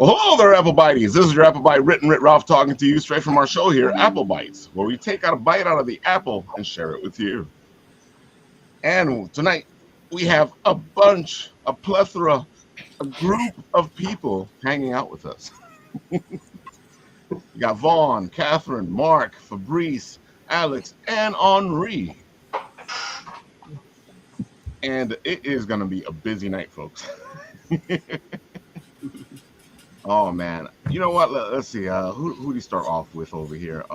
Well, hello there, Apple Bites. This is your Apple Bite Written Writ Ralph talking to you straight from our show here, Apple Bites, where we take out a bite out of the apple and share it with you. And tonight we have a plethora, a group of people hanging out with us. We got Vaughn, Catherine, Mark, Fabrice, Alex, and Onrie. And it is going to be a busy night, folks. Oh man, you know what? Let's see. Who do we start off with over here?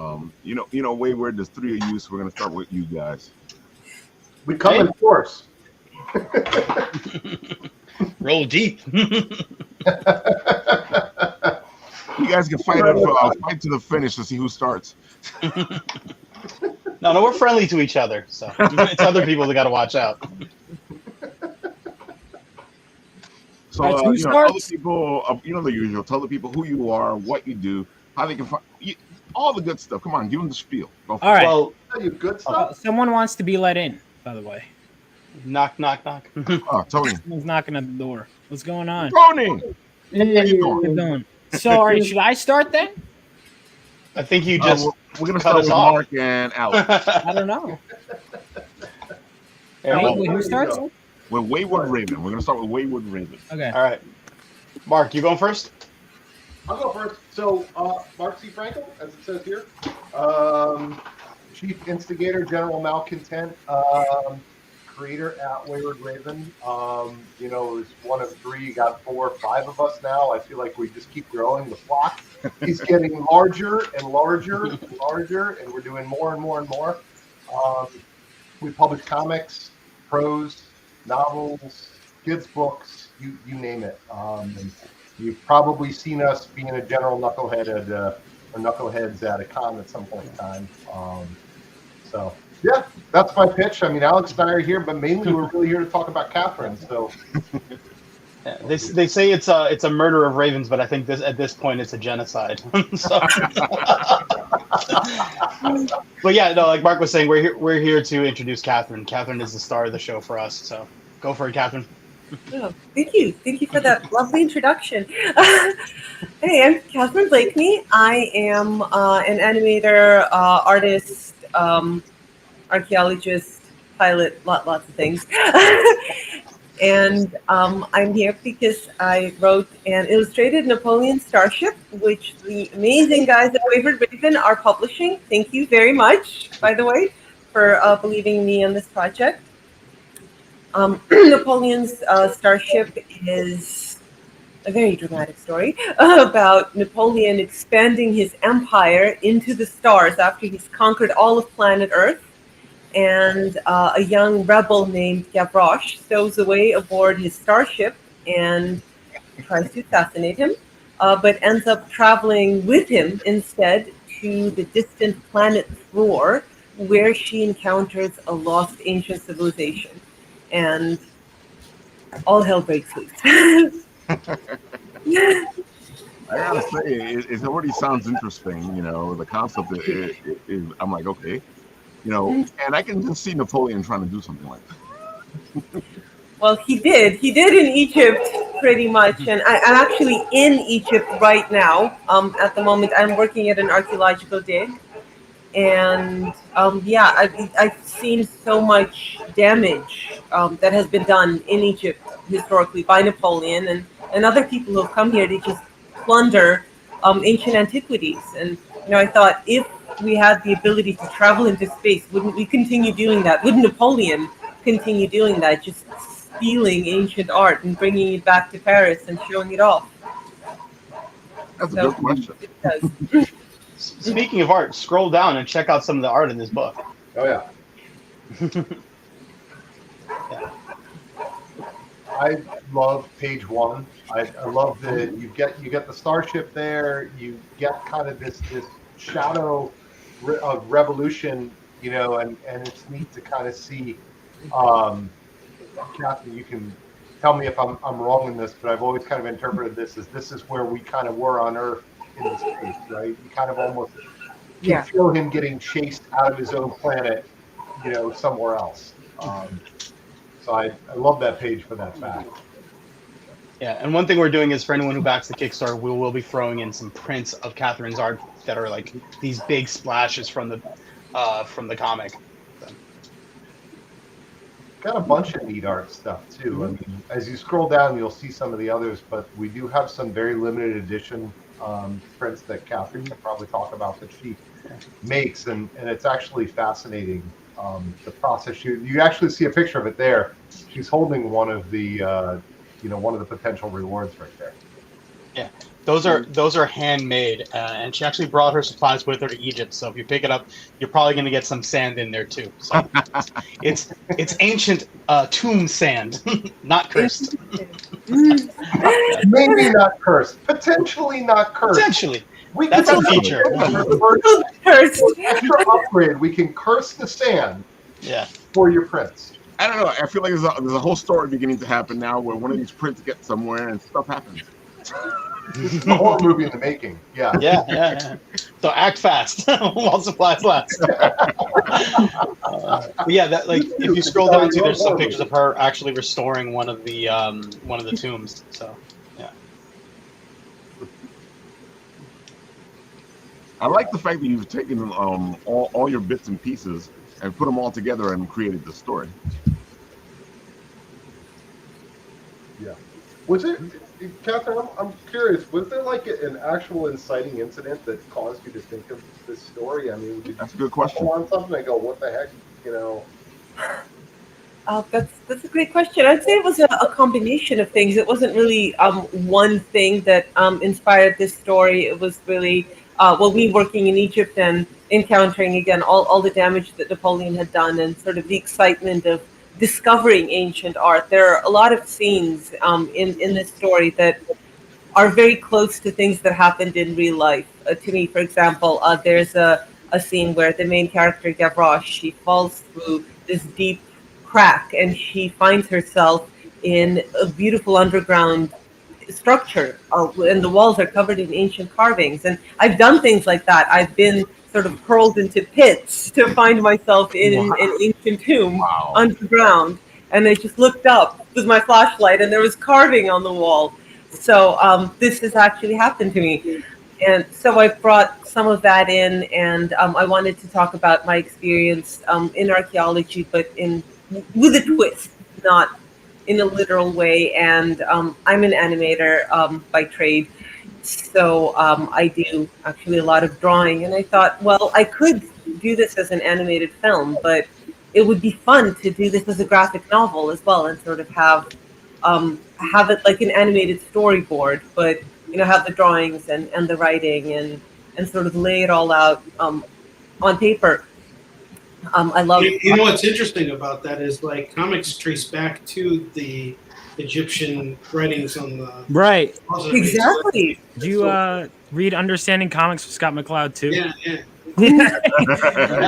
You know, Wayward. There's three of you, so we're gonna start with you guys. We come in force. Roll deep. You guys can fight to the finish to see who starts. No, we're friendly to each other, so it's other people that got to watch out. So, other people, you know the usual. Tell the people who you are, what you do, how they can find all the good stuff. Come on, give them the spiel. All right. Well, you good stuff. Someone wants to be let in, by the way. Knock, knock, knock. Oh, Tony. Someone's knocking at the door. What's going on? Tony! How you doing? So, all right, should I start then? I think you just we're going to start with Mark and Alex. I don't know. Wait, who starts? With Wayward Raven. We're going to start with Wayward Raven. Okay. All right. Mark, you going first? I'll go first. So, Mark C. Frankel, as it says here, chief instigator, general malcontent, creator at Wayward Raven. It was one of three. You got 4 or 5 of us now. I feel like we just keep growing. The flock is getting larger and larger and larger, and we're doing more and more and more. We publish comics, prose, novels, kids' books, you name it. And you've probably seen us being a general knucklehead or knuckleheads at a con at some point in time. So yeah, that's my pitch. I mean, Alex and I are here, but mainly we're really here to talk about Catherine. So yeah, they say it's a murder of ravens, but I think at this point it's a genocide. But yeah, no, like Mark was saying, we're here to introduce Catherine. Catherine is the star of the show for us, so go for it, Catherine. Oh, thank you for that lovely introduction. Hey, I'm Katherine Blakeney. I am an animator, artist, archaeologist, pilot, lots of things. And I'm here because I wrote and illustrated Napoleon Starship, which the amazing guys at Wayward Raven are publishing. Thank you very much, by the way, for believing in me on this project. Napoleon's Starship is a very dramatic story about Napoleon expanding his empire into the stars after he's conquered all of planet Earth. And a young rebel named Gavroche stows away aboard his starship and tries to assassinate him, but ends up traveling with him instead to the distant planet Thor, where she encounters a lost ancient civilization. And all hell breaks loose. I gotta say, it already sounds interesting. The concept is I'm like, okay. And I can just see Napoleon trying to do something like that. Well, he did in Egypt pretty much, and I'm actually in Egypt right now. At the moment, I'm working at an archaeological dig, and I've seen so much damage that has been done in Egypt historically by Napoleon and other people who have come here to just plunder ancient antiquities. And I thought, if we had the ability to travel into space, wouldn't we continue doing that? Wouldn't Napoleon continue doing that, just stealing ancient art and bringing it back to Paris and showing it off? That's a good question. It does. Speaking of art, scroll down and check out some of the art in this book. Oh yeah. Yeah. I love page 1. I love that you get the starship there. You get kind of this shadow of revolution, and it's neat to kind of see. Catherine, you can tell me if I'm wrong in this, but I've always kind of interpreted this is where we kind of were on Earth in this case, right? You kind of almost can feel him getting chased out of his own planet, somewhere else. So I love that page for that fact. Yeah, and one thing we're doing is for anyone who backs the Kickstarter, we will be throwing in some prints of Catherine's art that are like these big splashes from the comic. So. Got a bunch of neat art stuff too. I mean, as you scroll down, you'll see some of the others, but we do have some very limited edition prints that Catherine will probably talk about that she makes, and it's actually fascinating. The process. You actually see a picture of it there. She's holding one of the one of the potential rewards right there. Yeah, those are handmade, and she actually brought her supplies with her to Egypt. So if you pick it up, you're probably going to get some sand in there too. So it's ancient tomb sand, not cursed. Maybe not cursed. Potentially not cursed. Potentially. That's a feature. Extra upgrade. We can curse the sand. Yeah. For your prints. I don't know. I feel like there's a whole story beginning to happen now where one of these prints gets somewhere and stuff happens. This is a horror movie in the making. Yeah. Yeah. So act fast while supplies last. Yeah, that like if you scroll down too, there's some pictures of her actually restoring one of the tombs. So yeah. I like the fact that you've taken all your bits and pieces and put them all together and created the story. Yeah. Was it, Catherine, I'm curious, was there like an actual inciting incident that caused you to think of this story? I mean, that's a good question. On something and go, what the heck, That's a great question. I'd say it was a combination of things. It wasn't really one thing that inspired this story. It was really, me working in Egypt and encountering, again, all the damage that Napoleon had done and sort of the excitement of discovering ancient art. There are a lot of scenes in this story that are very close to things that happened in real life. To me, for example, there's a scene where the main character, Gavroche, she falls through this deep crack and she finds herself in a beautiful underground structure, and the walls are covered in ancient carvings. And I've done things like that. I've been sort of hurled into pits to find myself in an ancient tomb underground, and I just looked up with my flashlight and there was carving on the wall. So this has actually happened to me, and so I brought some of that in, and I wanted to talk about my experience in archaeology, but with a twist, not in a literal way. And I'm an animator by trade, so I do actually a lot of drawing, and I thought, well, I could do this as an animated film, but it would be fun to do this as a graphic novel as well, and sort of have it like an animated storyboard, but have the drawings and the writing and sort of lay it all out on paper. I love. What's interesting about that is like comics trace back to the Egyptian writings on the right. Exactly. Do you read Understanding Comics with Scott McCloud too? Yeah.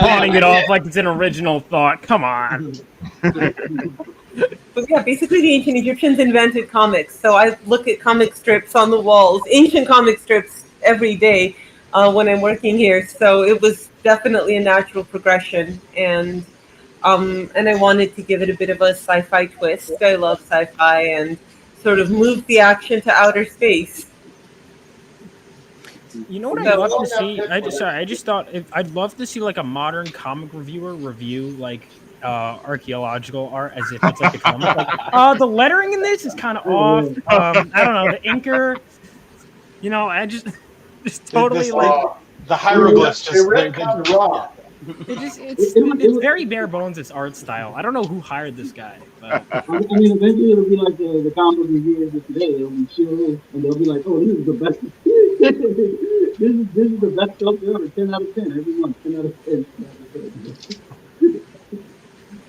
Pawning it off like it's an original thought. Come on. But yeah, basically the ancient Egyptians invented comics. So I look at comic strips on the walls, ancient comic strips every day when I'm working here. So it was definitely a natural progression, and I wanted to give it a bit of a sci-fi twist. I love sci-fi and sort of move the action to outer space. You know what I'd love to see? I just thought I'd love to see like a modern comic reviewer review like archaeological art as if it's like a comic. Like, the lettering in this is kind of off. I don't know, the inker. I just totally this, like the hieroglyphs. It's very bare bones. This art style. I don't know who hired this guy. But. I mean, eventually it'll be like the comic reviewers of today. They'll be sure, and they'll be like, "Oh, this is the best. this is the best stuff ever. 10 out of 10 every month. 10 out of 10."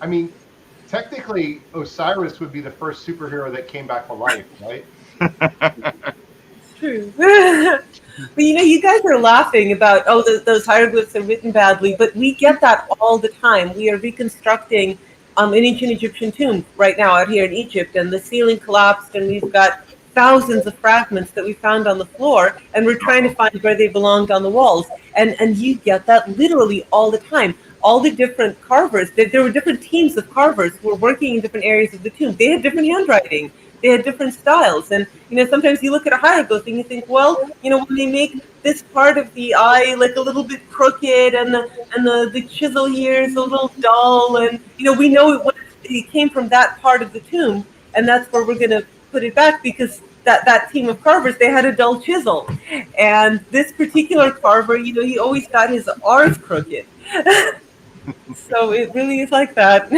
I mean, technically, Osiris would be the first superhero that came back to life, right? It's true. But you guys are laughing about, those hieroglyphs are written badly, but we get that all the time. We are reconstructing an ancient Egyptian tomb right now out here in Egypt, and the ceiling collapsed, and we've got thousands of fragments that we found on the floor, and we're trying to find where they belonged on the walls. And you get that literally all the time. All the different carvers, there were different teams of carvers who were working in different areas of the tomb. They had different handwriting. They had different styles. And, sometimes you look at a hieroglyph and you think, well, when they make this part of the eye like a little bit crooked and the chisel here is a little dull. And, we know it came from that part of the tomb. And that's where we're going to put it back because that team of carvers, they had a dull chisel. And this particular carver, he always got his R's crooked. So it really is like that.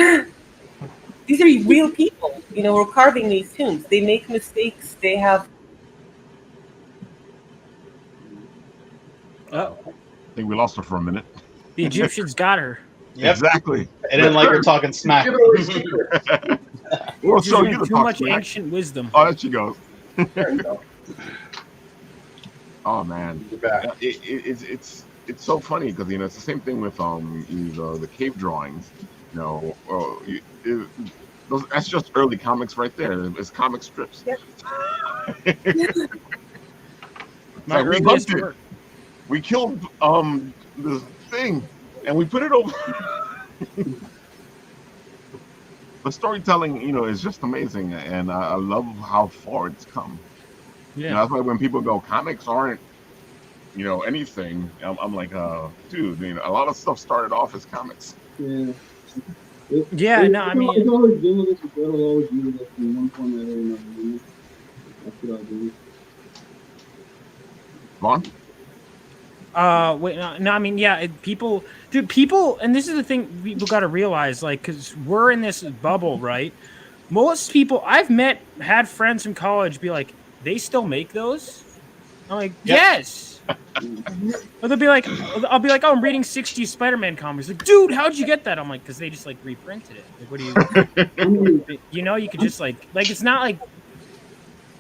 These are real people, who are carving these tombs. They make mistakes. They have. Oh, I think we lost her for a minute. the Egyptians got her. Yep. Exactly. I didn't like her talking smack. We'll She's show doing you the too talk much smack. ancient wisdom. Oh, there she goes. There you go. Oh man, You're back. it's so funny because it's the same thing with the cave drawings. That's just early comics right there. It's comic strips. Yep. My Like, we earliest hugged it. work. We killed the thing and we put it over. The storytelling, is just amazing, and I love how far it's come. Yeah. That's why when people go, comics aren't, anything. I'm like, dude, a lot of stuff started off as comics. Yeah. Yeah, no, I mean, it's always journalists. It'll always be with us in one format or another. That's what I do. Vaughn? wait, no, I mean, yeah, people, and this is the thing people got to realize, like, because we're in this bubble, right? Most people I've had friends from college be like, they still make those? I'm like, yes. Or they'll be like, I'll be like, oh, I'm reading 60 Spider-Man comics. Like, dude, how'd you get that? I'm like, because they just like reprinted it. Like, what do you, you could just like it's not like.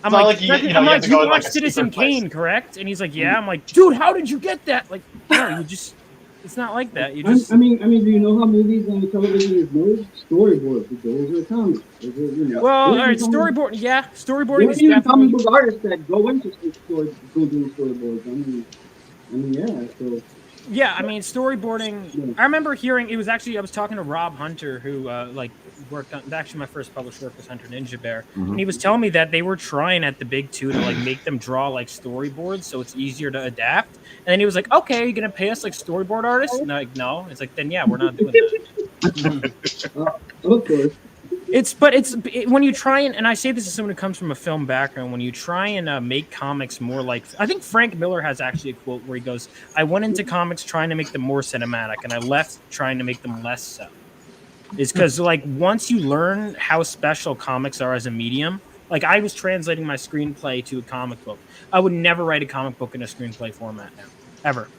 I'm like, you you watched Citizen Kane, correct? And he's like, yeah. I'm like, dude, how did you get that? Like, no, it's not like that. You just. I mean, do you know how movies on television is made? Storyboards. Those are comics. Well, all right, storyboard. Yeah, storyboarding is even definitely. comic book artists that go into doing storyboards. I mean, yeah. So. Yeah, I mean, storyboarding. Yeah. I remember hearing it was actually I was talking to Rob Hunter, who worked on. Actually, my first published work was Hunter Ninja Bear, and he was telling me that they were trying at the Big Two to like make them draw like storyboards, so it's easier to adapt. And then he was like, "Okay, are you gonna pay us like storyboard artists?" And I'm like, "No." It's like, then yeah, we're not doing that. Of course. It's when you try and I say this as someone who comes from a film background, when you try and make comics more like, I think Frank Miller has actually a quote where he goes, I went into comics trying to make them more cinematic and I left trying to make them less so. It's because like once you learn how special comics are as a medium, like I was translating my screenplay to a comic book. I would never write a comic book in a screenplay format now, ever.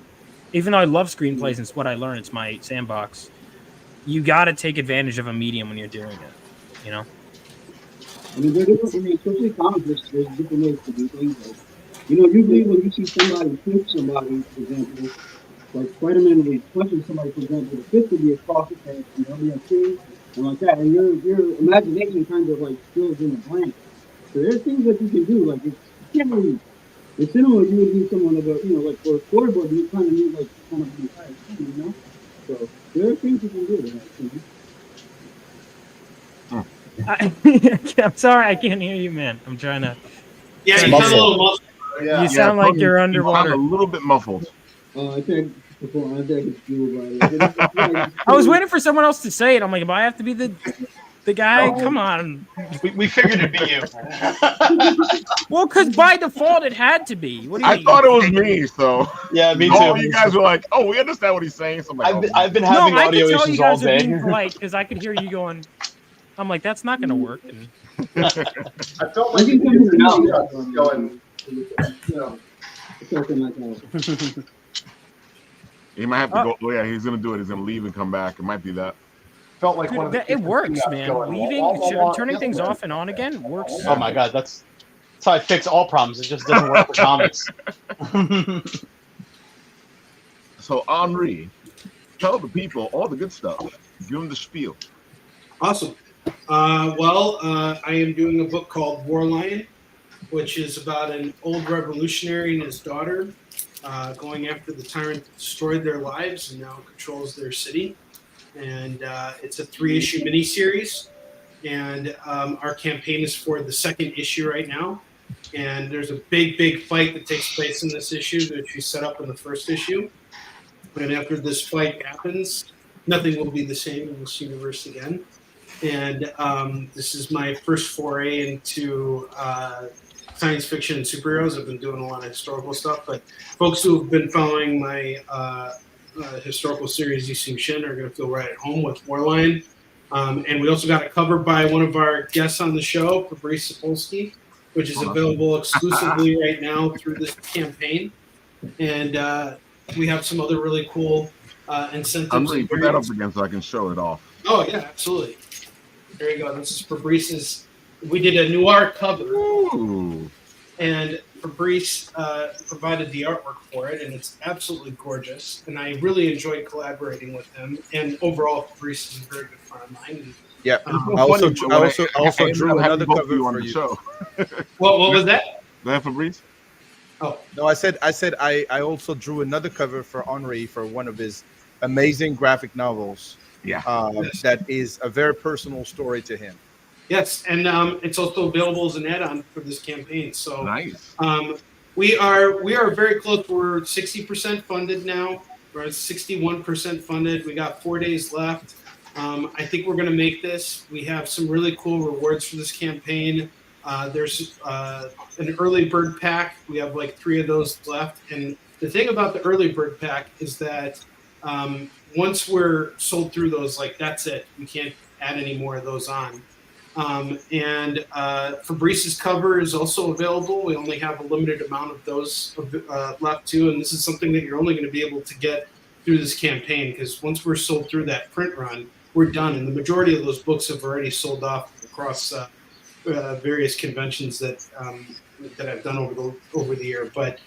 Even though I love screenplays and it's what I learn, it's my sandbox. You got to take advantage of a medium when you're doing it. I mean, especially comics, there's different ways to do things. Like, usually when you see somebody punch somebody, for example, like Spider-Man will be punching somebody, for example, the fist would be across the face, be a tree, and like that, and your imagination kind of like fills in the blank. So there's things that you can do, like you can't really. In cinema, you would need someone to go, like for a storyboard, you kind of need like kind of the entire thing, So there are things you can do. I'm sorry, I can't hear you, man. I'm trying to. Yeah, you sound a little muffled. Yeah. You sound like you're underwater. You sound a little bit muffled. I think it's true about it. I was waiting for someone else to say it. I'm like, do I have to be the guy? Oh. Come on. We figured it'd be you. Well, because by default it had to be. What do you I mean? thought it was me, so Yeah, me too. all you guys were like, "Oh, we understand what he's saying." So I'm like, I've been No, having I audio could tell you issues guys all are day. being polite because I could hear you going. I'm like, that's not going to work. And I felt like you could going, Something like that. he might have to go. Oh yeah, he's gonna do it. He's gonna leave and come back. It might be that. felt like one of the it works, man. going, Leaving, turning things off and on again works. Oh my god, that's how I fix all problems. It just doesn't work for comics. So Onrie, tell the people all the good stuff. Give them the spiel. Awesome. I am doing a book called War Lion, which is about an old revolutionary and his daughter going after the tyrant that destroyed their lives and now controls their city. And it's a 3-issue miniseries. and our campaign is for the second issue right now. And there's a big fight that takes place in this issue that we set up in the first issue. And after this fight happens, nothing will be the same in this universe again. And this is my first foray into science fiction and superheroes. I've been doing a lot of historical stuff, but folks who have been following my historical series, Ensue Shin, are going to feel right at home with War Lion. And we also got a cover by one of our guests on the show, Fabrice Sañolsky, which is available exclusively right now through this campaign. And we have some other really cool incentives. I'm going to put that up again so I can show it off. Oh, yeah, absolutely. There you go. This is Fabrice's. We did a noir cover. Ooh. And Fabrice provided the artwork for it, and it's absolutely gorgeous. And I really enjoyed collaborating with him. And overall, Fabrice is a very good friend of mine. And, yeah, I also drew another cover for you. Show. What was that? That Fabrice? Oh no, I said I also drew another cover for Onrie for one of his amazing graphic novels. Yeah, that is a very personal story to him. Yes, and it's also available as an add-on for this campaign. So nice. We are very close. We're 60% funded now. We're at 61% funded. We got 4 days left. I think we're going to make this. We have some really cool rewards for this campaign. There's an early bird pack. We have like 3 of those left. And the thing about the early bird pack is that once we're sold through those, like that's it. We can't add any more of those on. And Fabrice's cover is also available. We only have a limited amount of those left too. And this is something that you're only going to be able to get through this campaign, because once we're sold through that print run, we're done. And the majority of those books have already sold off across various conventions that I've done over the year. But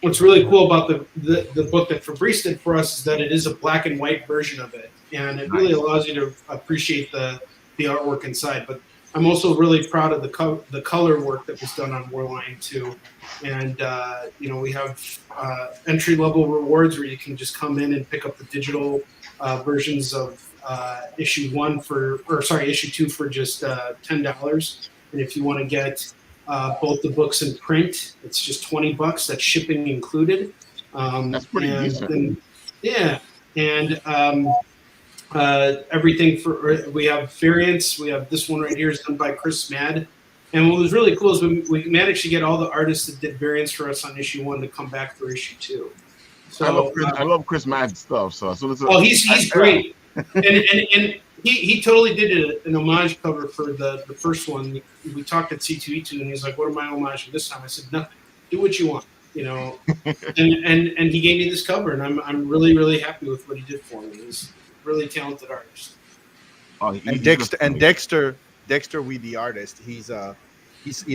what's really cool about the book that Fabrice did for us is that it is a black and white version of it, and it really allows you to appreciate the artwork inside. But I'm also really proud of the color work that was done on War Lion too. And we have entry level rewards where you can just come in and pick up the digital versions of issue 2 for just $10. And if you want to get both the books in print, it's just $20. That's shipping included. That's pretty decent. Everything we have variants. We have this one right here is done by Chris Mad. And what was really cool is we managed to get all the artists that did variants for us on issue 1 to come back for issue 2. So I love Chris Mad's stuff. So he's great. and he totally did an homage cover for the first one. We talked at C2E2 and he's like, "What am I homaging this time?" I said, "Nothing. Do what you want." And he gave me this cover, and I'm really, really happy with what he did for me. He's a really talented artist. Dexter, we the artist. His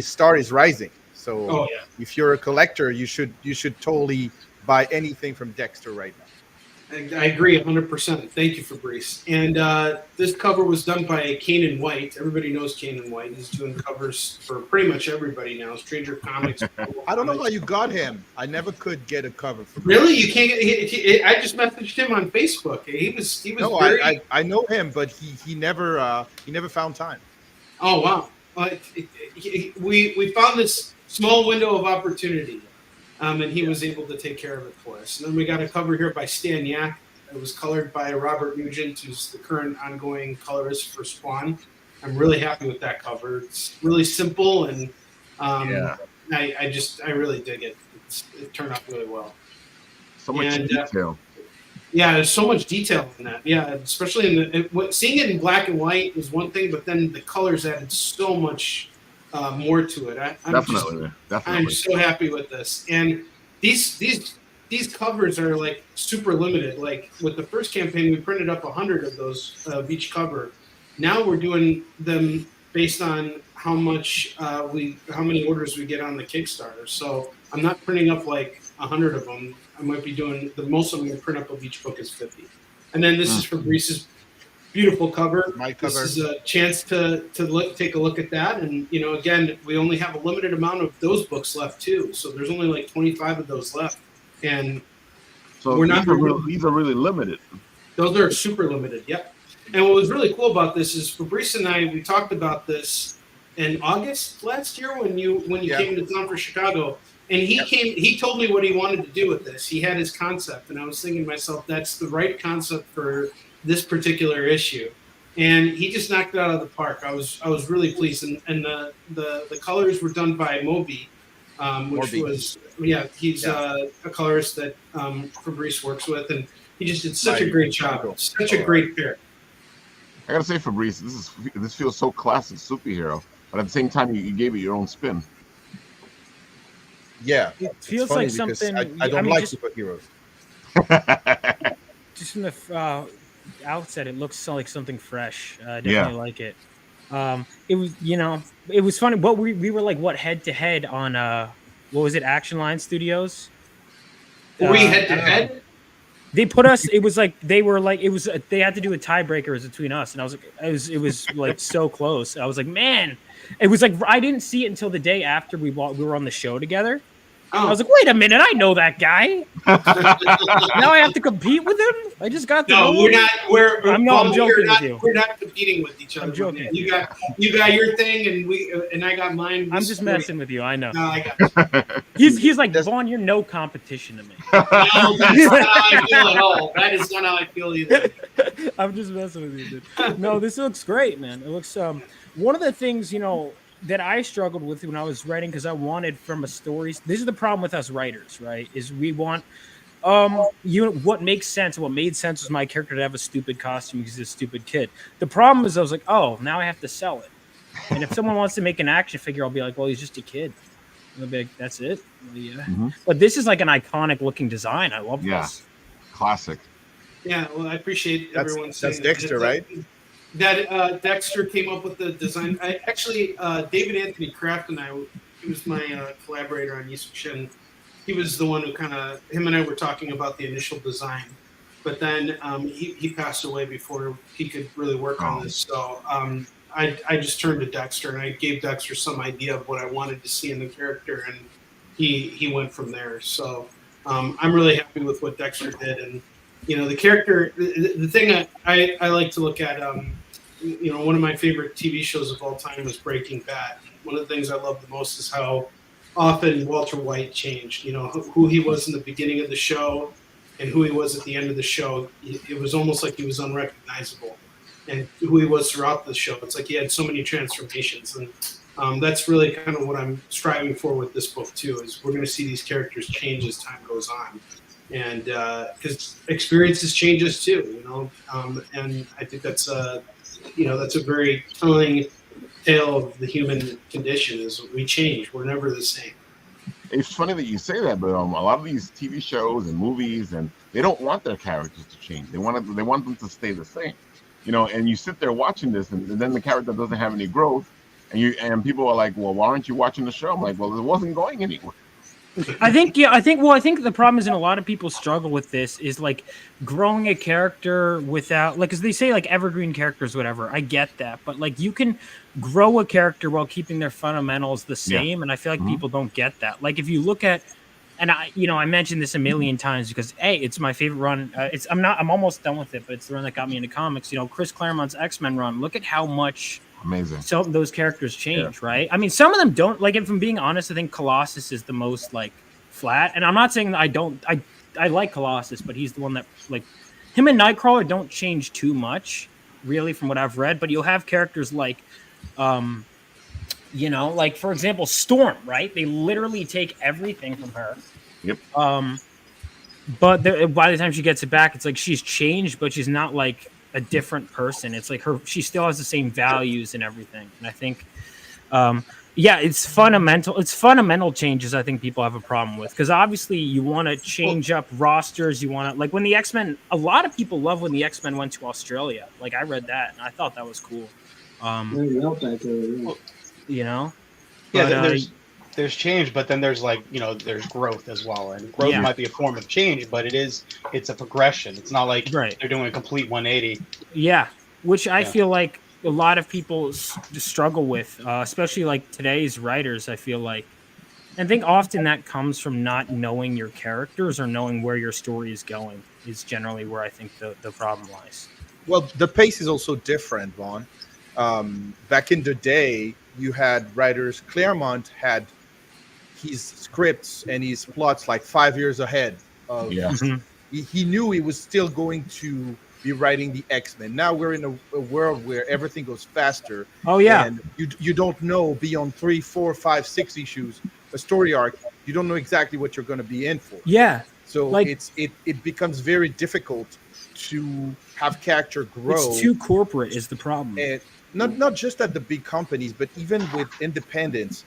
star is rising. So if you're a collector, you should totally buy anything from Dexter right now. I agree 100%. Thank you, Fabrice. And this cover was done by Kanan White. Everybody knows Kanan White. He's doing covers for pretty much everybody now. Stranger Comics. I don't know how you got him. I never could get a cover for him. Really? You can't get I just messaged him on Facebook. He was No, I know him, but he never found time. Oh, wow. We found this small window of opportunity. And he was able to take care of it for us. And then we got a cover here by Stan Yak. It was colored by Robert Nugent, who's the current ongoing colorist for Spawn. I'm really happy with that cover. It's really simple, and I really dig it. It turned out really well. So much detail. There's so much detail in that. Yeah, especially seeing it in black and white is one thing, but then the colors added so much more to it. Definitely. I'm so happy with this. And these covers are like super limited. Like with the first campaign, we printed up 100 of those of each cover. Now we're doing them based on how many orders we get on the Kickstarter. So I'm not printing up like 100 of them. I might be doing the most I'm going to print up of each book is 50. And then this is Fabrice's beautiful cover. My cover. This is a chance to take a look at that. And, again, we only have a limited amount of those books left, too. So there's only like 25 of those left. And so these are really limited. Those are super limited, yep. And what was really cool about this is Fabrice and we talked about this in August last year when you came to town for Chicago. And he told me what he wanted to do with this. He had his concept, and I was thinking to myself, that's the right concept for this particular issue. And he just knocked it out of the park. I was really pleased. And the colors were done by Moby, which was he's a colorist that Fabrice works with, and he just did such a great job. Such a great pair. I gotta say, Fabrice, this feels so classic superhero, but at the same time, you gave it your own spin. Yeah, it feels like something. I don't like superheroes. Just from the outset, it looks like something fresh. I definitely like it. It was, it was funny. What we were like, head to head on what was it, Action Line Studios? Were we head to head? They put us. It was like they were like it was. They had to do a tiebreaker between us, and I was like, it was like so close. I was like, man, it was like I didn't see it until the day after we were on the show together. I was like, wait a minute, I know that guy. Now I have to compete with him? I just got the we're not. I'm joking with you. We're not competing with each other. I'm joking. You got your thing, and I got mine. I'm just messing with you. I know. No, I got you. He's like, Vaughn, you're no competition to me. No, that's not how I feel at all. That is not how I feel either. I'm just messing with you, dude. No, this looks great, man. It looks one of the things, that I struggled with when I was writing, because I wanted from a story. This is the problem with us writers, right? Is we want what makes sense. What made sense was my character to have a stupid costume because he's a stupid kid. The problem is I was like, oh, now I have to sell it. And if someone wants to make an action figure, I'll be like, well, he's just a kid. And I'll be like, that's it. Well, yeah. Mm-hmm. But this is like an iconic looking design. I love this. Classic. Yeah, well, I appreciate everyone saying that's Dexter, right? That Dexter came up with the design. David Anthony Kraft and he was my collaborator on Yusuf Shin. He was the one who him and I were talking about the initial design, but then he passed away before he could really work on this. So I just turned to Dexter and I gave Dexter some idea of what I wanted to see in the character, and he went from there. So I'm really happy with what Dexter did, and the character. The thing I like to look at. One of my favorite TV shows of all time was Breaking Bad. One of the things I love the most is how often Walter White changed. Who he was in the beginning of the show and who he was at the end of the show. It was almost like he was unrecognizable. And who he was throughout the show. It's like he had so many transformations. And that's really kind of what I'm striving for with this book, too, is we're going to see these characters change as time goes on. And because experiences change us, too, and I think that's that's a very telling tale of the human condition is we change. We're never the same. It's funny that you say that, but a lot of these TV shows and movies, and they don't want their characters to change. They want them to stay the same. And you sit there watching this, and then the character doesn't have any growth, and people are like, well, why aren't you watching the show? I'm like, well, it wasn't going anywhere. I think the problem is, and a lot of people struggle with this, is like growing a character without, like, as they say, like evergreen characters, whatever. I get that, but like you can grow a character while keeping their fundamentals the same, and I feel like people don't get that. Like if you look at, and I mentioned this a million times because it's my favorite run. I'm almost done with it, but it's the run that got me into comics. Chris Claremont's X-Men run. Look at how much. Amazing. So those characters change, right? I mean, some of them don't. Like, if I'm being honest, I think Colossus is the most like flat. And I'm not saying that I like Colossus, but he's the one that, like, him and Nightcrawler don't change too much, really, from what I've read. But you'll have characters like, like for example, Storm, right? They literally take everything from her. Yep. But by the time she gets it back, it's like she's changed, but she's not like a different person. It's like she still has the same values and everything. And I think, it's fundamental. It's fundamental changes I think people have a problem with, because obviously you want to change up rosters. You want to, like, when the X-Men, a lot of people love when the X-Men went to Australia. Like, I read that and I thought that was cool. There's change, but then there's there's growth as well, and growth might be a form of change, but it's a progression. It's not like they're doing a complete 180. Yeah, which I feel like a lot of people struggle with, especially like today's writers. I feel like, and I think often that comes from not knowing your characters or knowing where your story is going. Is generally where I think the problem lies. Well, the pace is also different, Vaughn. Back in the day, you had writers. Claremont had his scripts and his plots like 5 years ahead of. Yeah. He knew he was still going to be writing the X-Men. Now we're in a world where everything goes faster. Oh yeah. And you don't know beyond 3, 4, 5, 6 issues a story arc. You don't know exactly what you're going to be in for. Yeah. So Like- it becomes very difficult to have character grow. It's too corporate is the problem. And not just at the big companies, but even with independents.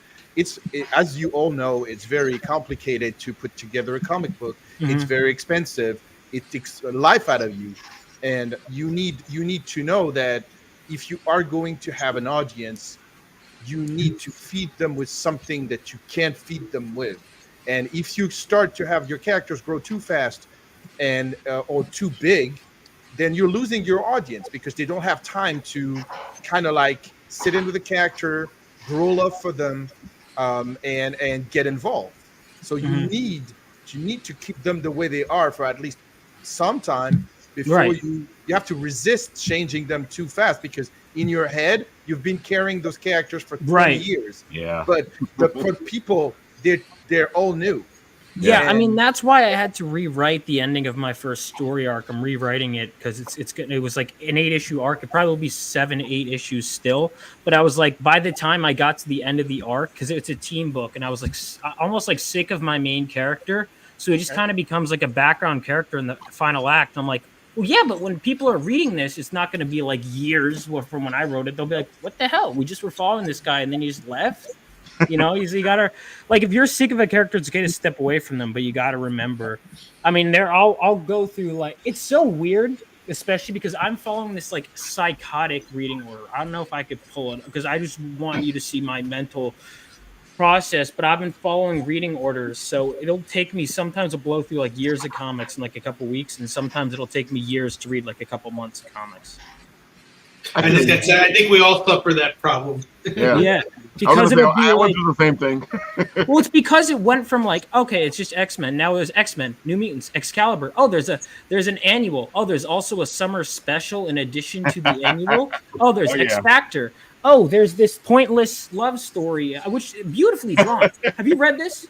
As you all know, it's very complicated to put together a comic book. It's very expensive. It takes a life out of you, and you need to know that if you are going to have an audience, you need to feed them with something that you can't feed them with. And if you start to have your characters grow too fast and or too big, then you're losing your audience because they don't have time to kind of like sit in with the character, grow love for them, and get involved. So you need to keep them the way they are for at least some time before you have to resist changing them too fast, because in your head you've been carrying those characters for 20 years. Yeah. But for people, they're all new. Yeah, I mean that's why I had to rewrite the ending of my first story arc. I'm rewriting it because it was like an 8-issue arc. It probably will be 7, 8 issues still. But I was like, by the time I got to the end of the arc, because it's a team book, and I was like almost like sick of my main character, so it just kind of becomes like a background character in the final act. I'm like, well, yeah, but when people are reading this, it's not going to be like years from when I wrote it. They'll be like, what the hell? We just were following this guy, and then he just left. You know, you gotta, like, if you're sick of a character, it's okay to step away from them, but you gotta remember. I mean, I'll go through, like, it's so weird, especially because I'm following this like psychotic reading order. I don't know if I could pull it because I just want you to see my mental process, but I've been following reading orders, so it'll take me, sometimes I'll blow through like years of comics in like a couple weeks, and sometimes it'll take me years to read like a couple months of comics. I think we all suffer that problem. Yeah. Because I went through the same thing. Well, it's because it went from like, okay, it's just X-Men. Now there's X-Men, New Mutants, Excalibur. Oh, there's an annual. Oh, there's also a summer special in addition to the annual. Oh, there's X Factor. Oh, there's this pointless love story, which is beautifully drawn. Have you read this?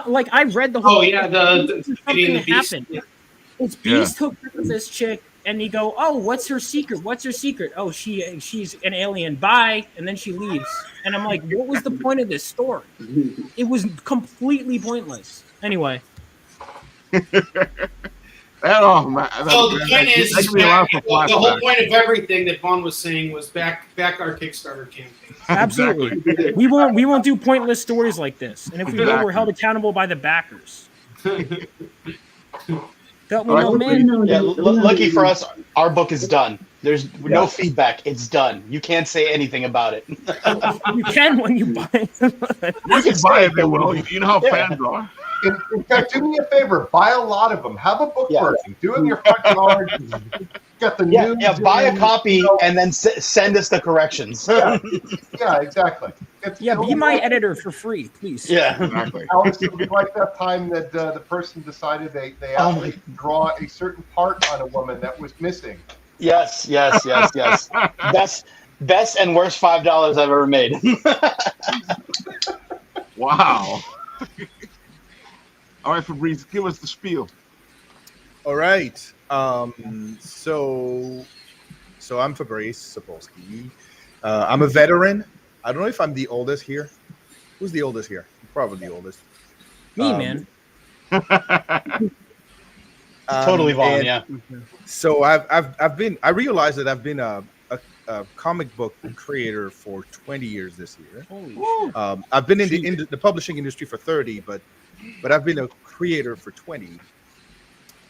Like, I read the whole. Oh yeah, the something happened. It's Beast hooked up with this chick. And you go, oh, what's her secret? What's her secret? Oh, she's an alien. Bye. And then she leaves. And I'm like, what was the point of this story? It was completely pointless. Anyway. So the point is, the whole point of everything that Vaughn was saying was back our Kickstarter campaign. Absolutely. We won't do pointless stories like this. And if we will, we're held accountable by the backers. Lucky for us, our book is done. There's no feedback. It's done. You can't say anything about it. You can when you buy it. You can buy it, Will. You know how fans are. In fact, do me a favor. Buy a lot of them. Have a book version. Do it in your front yard. Get the news. Yeah, buy a copy and then send us the corrections. Yeah, exactly. Be my editor for free, please. Yeah, exactly. Alex, it'll be like that time that the person decided they actually draw a certain part on a woman that was missing. Yes. Best and worst $5 I've ever made. Wow. All right, Fabrice, give us the spiel. All right. So I'm Fabrice Sapolsky. I'm a veteran. I don't know if I'm the oldest here. Who's the oldest here? I'm probably the oldest. Me, man. Totally Vaughn, yeah. So I realized that I've been a comic book creator for 20 years this year. Holy shit. I've been in the publishing industry for 30, but I've been a creator for 20.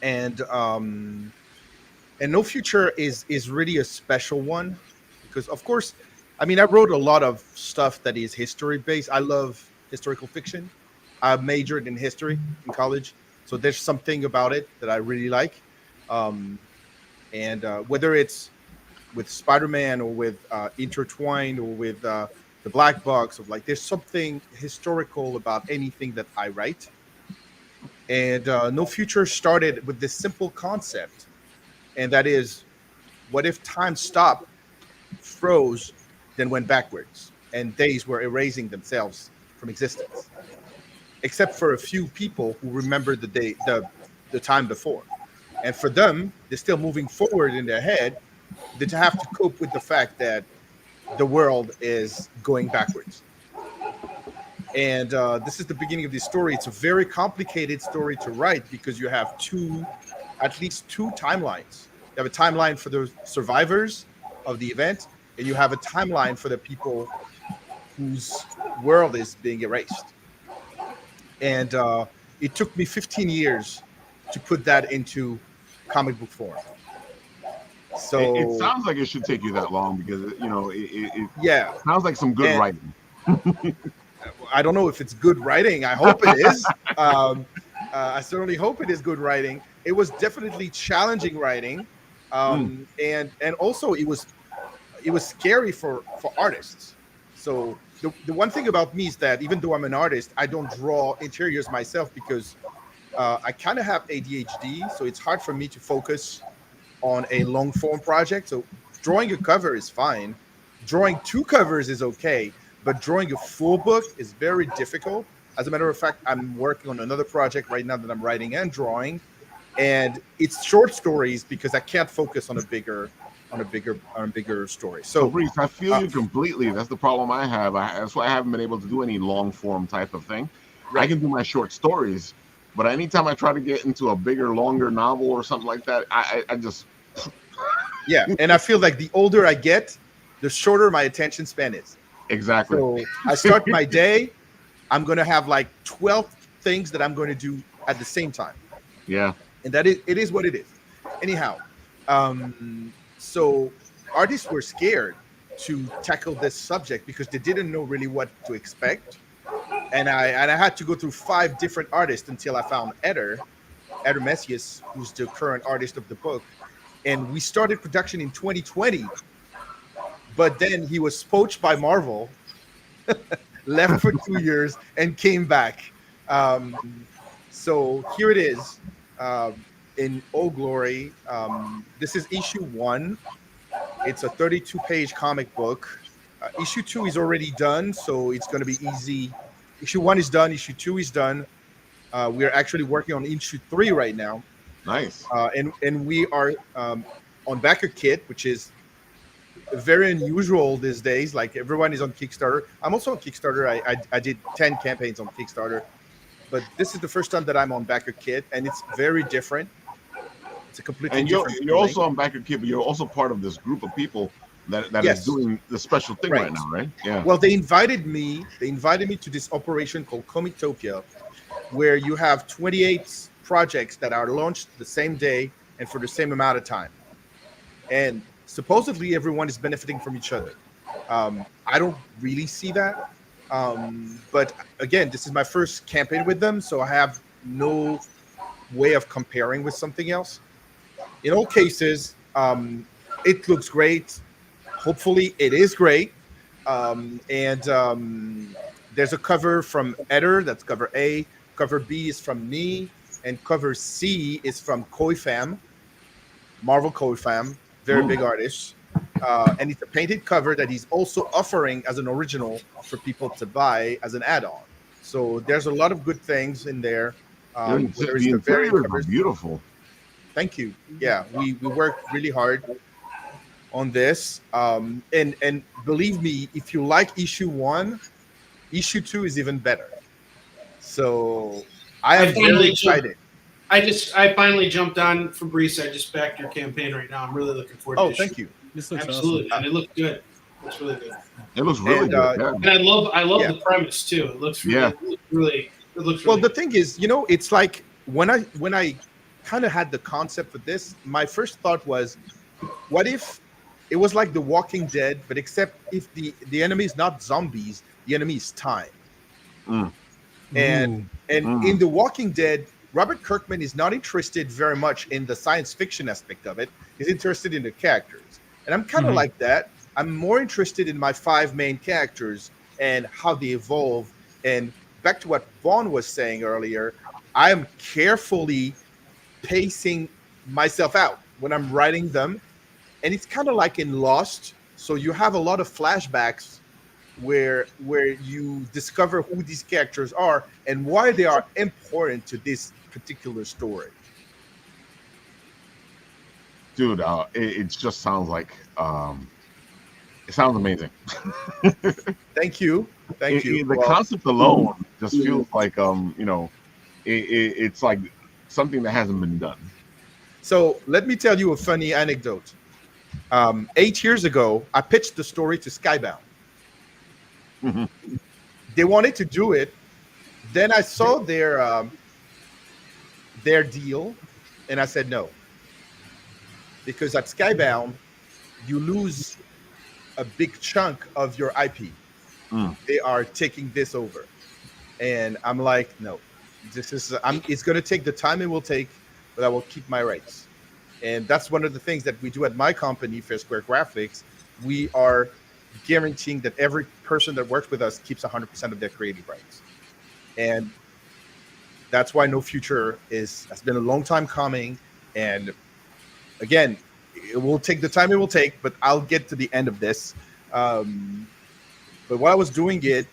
And No Future is really a special one because, of course, I mean, I wrote a lot of stuff that is history based. I love historical fiction. I majored in history in college, so there's something about it that I really like. And whether it's with Spider-Man or with Intertwined or with the Black Box, of like, there's something historical about anything that I write. And No Future started with this simple concept, and that is, what if time stopped, froze, then went backwards, and days were erasing themselves from existence, except for a few people who remember the time before. And for them, they're still moving forward in their head. They have to cope with the fact that the world is going backwards. And this is the beginning of the story. It's a very complicated story to write because you have at least two timelines. You have a timeline for the survivors of the event, and you have a timeline for the people whose world is being erased. And it took me 15 years to put that into comic book form. So it sounds like it should take you that long because it yeah, sounds like some good writing. I don't know if it's good writing. I hope it is. I certainly hope it is good writing. It was definitely challenging writing, and also it was scary for artists. So the one thing about me is that even though I'm an artist, I don't draw interiors myself because I kind of have ADHD, so it's hard for me to focus on a long form project. So drawing a cover is fine. Drawing two covers is okay, but drawing a full book is very difficult. As a matter of fact, I'm working on another project right now that I'm writing and drawing, and it's short stories because I can't focus on a bigger story. So Fabrice, I feel you completely. That's the problem I have. That's why I haven't been able to do any long form type of thing. Right. I can do my short stories, but anytime I try to get into a bigger, longer novel or something like that, I just yeah. And I feel like the older I get, the shorter my attention span is. Exactly. So I start my day, I'm going to have like 12 things that I'm going to do at the same time. Yeah. And it is what it is. Anyhow, so artists were scared to tackle this subject because they didn't know really what to expect. And I had to go through 5 different artists until I found Eder Messias, who's the current artist of the book. And we started production in 2020. But then he was poached by Marvel, left for 2 years, and came back. So here it is in all glory. This is issue 1. It's a 32-page comic book. Issue 2 is already done, so it's going to be easy. Issue 1 is done. Issue 2 is done. We are actually working on issue 3 right now. Nice. And we are on backer kit, which is very unusual these days. Like everyone is on Kickstarter. I'm also on Kickstarter. I did 10 campaigns on Kickstarter, but this is the first time that I'm on backer kit, and it's very different. It's a completely different. You're also on backer kit, but you're also part of this group of people that yes. is doing the special thing right now, right? Yeah. Well, they invited me to this operation called Comictopia, where you have 28 projects that are launched the same day and for the same amount of time, and supposedly everyone is benefiting from each other. I don't really see that. But again, this is my first campaign with them, so I have no way of comparing with something else. In all cases, it looks great. Hopefully it is great. There's a cover from Eder, that's cover A. Cover B is from me. And cover C is from Koifam, Marvel Koifam. Very big artist, and it's a painted cover that he's also offering as an original for people to buy as an add-on. So there's a lot of good things in there. The interiors are beautiful. Thank you. Yeah, we worked really hard on this, and believe me, if you like issue 1, issue 2 is even better. So I am really excited. I finally jumped on Fabrice. I just backed your campaign right now. I'm really looking forward to it. Oh, thank you. This looks absolutely, awesome. and it looks good. It looks really good. It looks really good. Yeah. And I love the premise too. It looks really well, the thing is, it's like when I kind of had the concept for this, my first thought was, what if it was like The Walking Dead, but except if the enemy is not zombies, the enemy is time. And in The Walking Dead, Robert Kirkman is not interested very much in the science fiction aspect of it. He's interested in the characters. And I'm kind of like that. I'm more interested in my 5 main characters and how they evolve. And back to what Vaughn was saying earlier, I am carefully pacing myself out when I'm writing them, and it's kind of like in Lost. So you have a lot of flashbacks where you discover who these characters are and why they are important to this particular story. Dude, it just sounds like it sounds amazing. Thank you. The Well, concept alone just feels like it's like something that hasn't been done. so let me tell you a funny anecdote. 8 years ago, I pitched the story to Skybound. Mhm. They wanted to do it. Then I saw their deal, and I said no, because at Skybound you lose a big chunk of your IP. Mm. They are taking this over, and I'm like, no, it's going to take the time it will take, but I will keep my rights. And that's one of the things that we do at my company, Fair Square Graphics. We are guaranteeing that every person that works with us keeps 100% of their creative rights, and that's why No Future has been a long time coming. And again, it will take the time it will take, but I'll get to the end of this. But while I was doing it,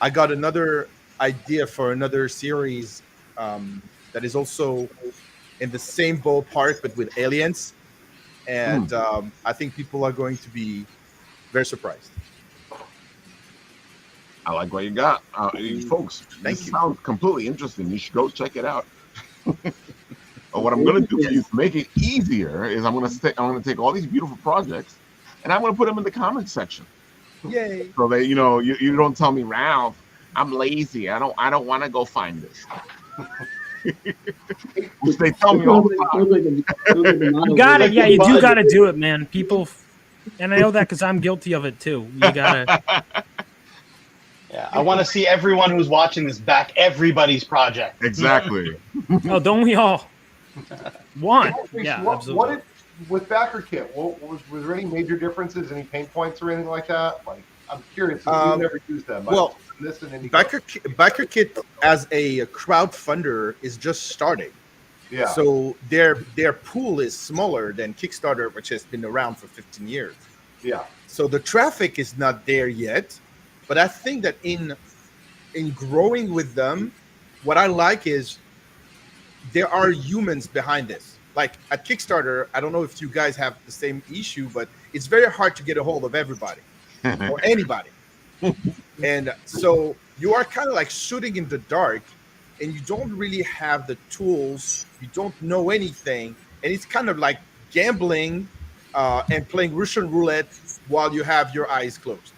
I got another idea for another series that is also in the same ballpark, but with aliens. And I think people are going to be very surprised. I like what you got, folks. Thank This you. sounds completely interesting. You should go check it out. What I'm going to do for you to make it easier is I'm going to take all these beautiful projects and I'm going to put them in the comments section. Yay! So that you don't tell me, Ralph, I'm lazy. I don't want to go find this. Which they tell me all the time. You got it. Yeah, you do got to do it, man. People, and I know that because I'm guilty of it too. You gotta. Yeah, I want to see everyone who's watching this back everybody's project. Exactly. Oh, don't we all? One. What, Yeah, what absolutely. with Backer Kit? Was there any major differences, any pain points or anything like that? Like, I'm curious. We've never used them. Well, this and Backer Kit as a crowdfunder is just starting. yeah. So their pool is smaller than Kickstarter, which has been around for 15 years. Yeah. So the traffic is not there yet. But I think that in growing with them, what I like is there are humans behind this. Like at Kickstarter, I don't know if you guys have the same issue, but it's very hard to get a hold of everybody or anybody. And so you are kind of like shooting in the dark and you don't really have the tools. You don't know anything. And it's kind of like gambling and playing Russian roulette while you have your eyes closed.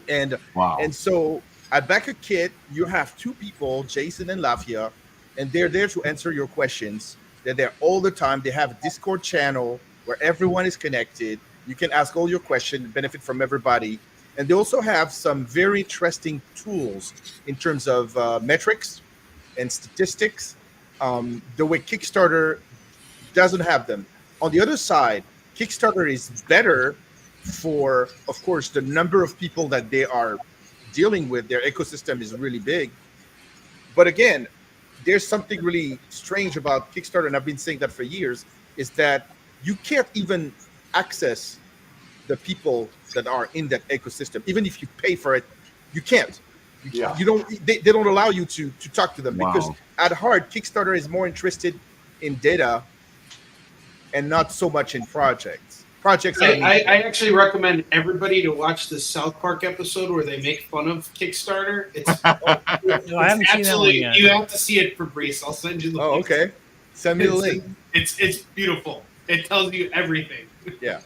And Wow. And so at Backer Kit, you have two people, Jason and Lafia, and they're there to answer your questions. They're there all the time. They have a Discord channel where everyone is connected. You can ask all your questions, benefit from everybody. And they also have some very interesting tools in terms of metrics and statistics, the way Kickstarter doesn't have them. On the other side, Kickstarter is better for, of course, the number of people that they are dealing with. Their ecosystem is really big. But again, there's something really strange about Kickstarter, and I've been saying that for years, is that you can't even access the people that are in that ecosystem. Even if you pay for it, you can't. You don't. They don't allow you to talk to them. Wow. Because at heart, Kickstarter is more interested in data and not so much in projects. I actually recommend everybody to watch the South Park episode where they make fun of Kickstarter. It's No, I haven't seen that one yet. You have to see it, Fabrice. I'll send you the link. Okay. Send me the link. It's beautiful. It tells you everything. Yeah.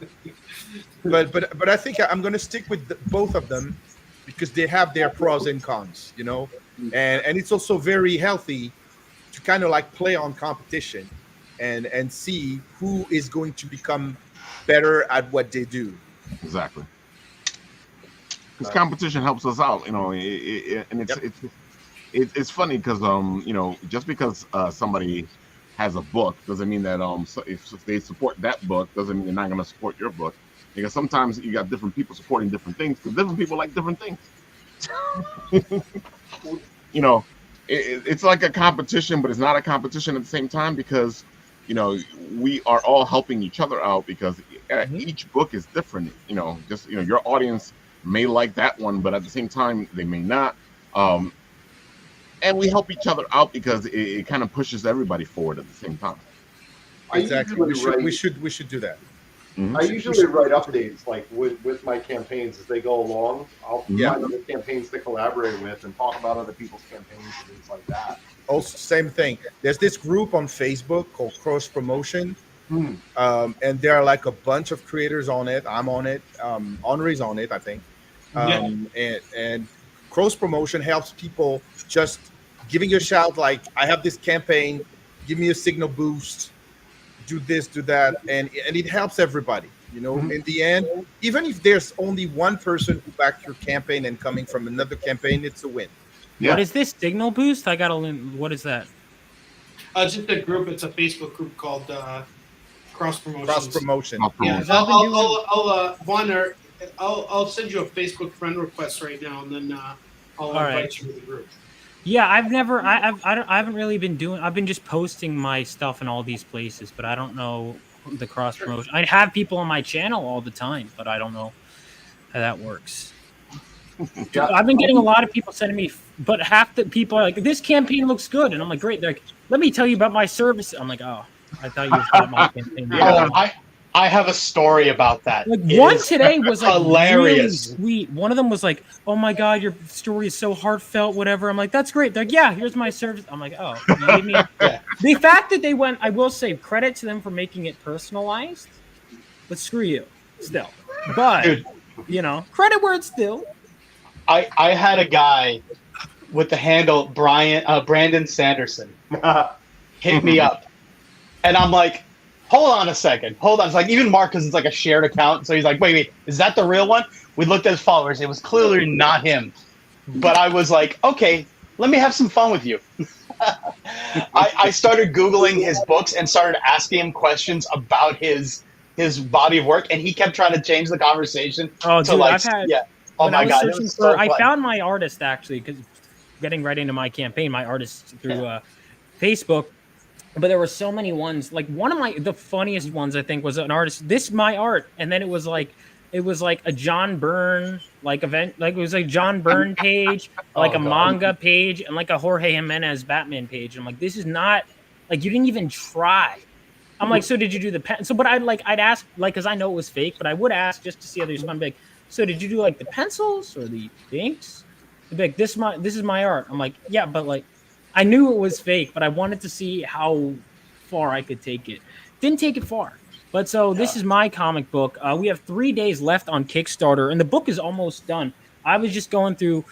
But I think I'm going to stick with both of them because they have their pros and cons, and it's also very healthy to kind of like play on competition and see who is going to become better at what they do. Exactly. Because competition helps us out, and it's funny because just because somebody has a book doesn't mean that so if they support that book doesn't mean they're not going to support your book, because sometimes you got different people supporting different things because different people like different things. it's like a competition, but it's not a competition at the same time because, you know, we are all helping each other out because each book is different. You know, just, you know, your audience may like that one, but at the same time, they may not. And we help each other out because it kind of pushes everybody forward at the same time. Exactly. We should do that. I usually write updates like with my campaigns as they go along. I'll find other campaigns to collaborate with and talk about other people's campaigns and things like that. Also, same thing. There's this group on Facebook called Cross Promotion, and there are like a bunch of creators on it. I'm on it. Onrie's on it, I think. And Cross Promotion helps people just giving you a shout like, I have this campaign, give me a signal boost, do this, do that, and it helps everybody. You know, in the end, even if there's only one person who backed your campaign and coming from another campaign, it's a win. Yeah. What is this signal boost? I gotta learn. What is that? It's just a group. It's a Facebook group called Cross Promotion. Cross Promotion. Yeah, Vaughn, I'll send you a Facebook friend request right now, and then I'll invite you to the group. Yeah, I haven't really been doing. I've been just posting my stuff in all these places, but I don't know the cross promotion. I have people on my channel all the time, but I don't know how that works. I've been getting a lot of people sending me, but half the people are like, "This campaign looks good," and I'm like, "Great." They're like, "Let me tell you about my service." I'm like, "Oh, I thought you thought my campaign." I have a story about that. Like one today was like hilarious. Really sweet. One of them was like, "Oh my god, your story is so heartfelt." Whatever. I'm like, "That's great." They're like, "Yeah, here's my service." I'm like, "Oh." The fact that they went, I will say credit to them for making it personalized. But screw you, still. But dude, you know, credit where it's due. I had a guy with the handle Brandon Sanderson hit me up, and I'm like, hold on a second. Hold on. It's like even Mark, because it's like a shared account. So he's like, wait, is that the real one? We looked at his followers. It was clearly not him. But I was like, okay, let me have some fun with you. I started Googling his books and started asking him questions about his body of work. And he kept trying to change the conversation. Oh, dude, like, I've had... Yeah. Oh, my God. I found my artist, actually, because getting right into my campaign, my artist through Facebook. But there were so many ones. Like one of the funniest ones I think was an artist. This my art, and then it was like a John Byrne like event. Like it was a John Byrne page, like a manga page, and like a Jorge Jimenez Batman page. And I'm like, this is not like you didn't even try. I'm like, so did you do the pen? So, but I'd ask like because I know it was fake, but I would ask just to see how there's fun. Big. So did you do like the pencils or the inks? They'd be like, this is my art. I'm like, yeah, but like. I knew it was fake, but I wanted to see how far I could take it. Didn't take it far. But so this is my comic book. We have 3 days left on Kickstarter, and the book is almost done. I was just going through.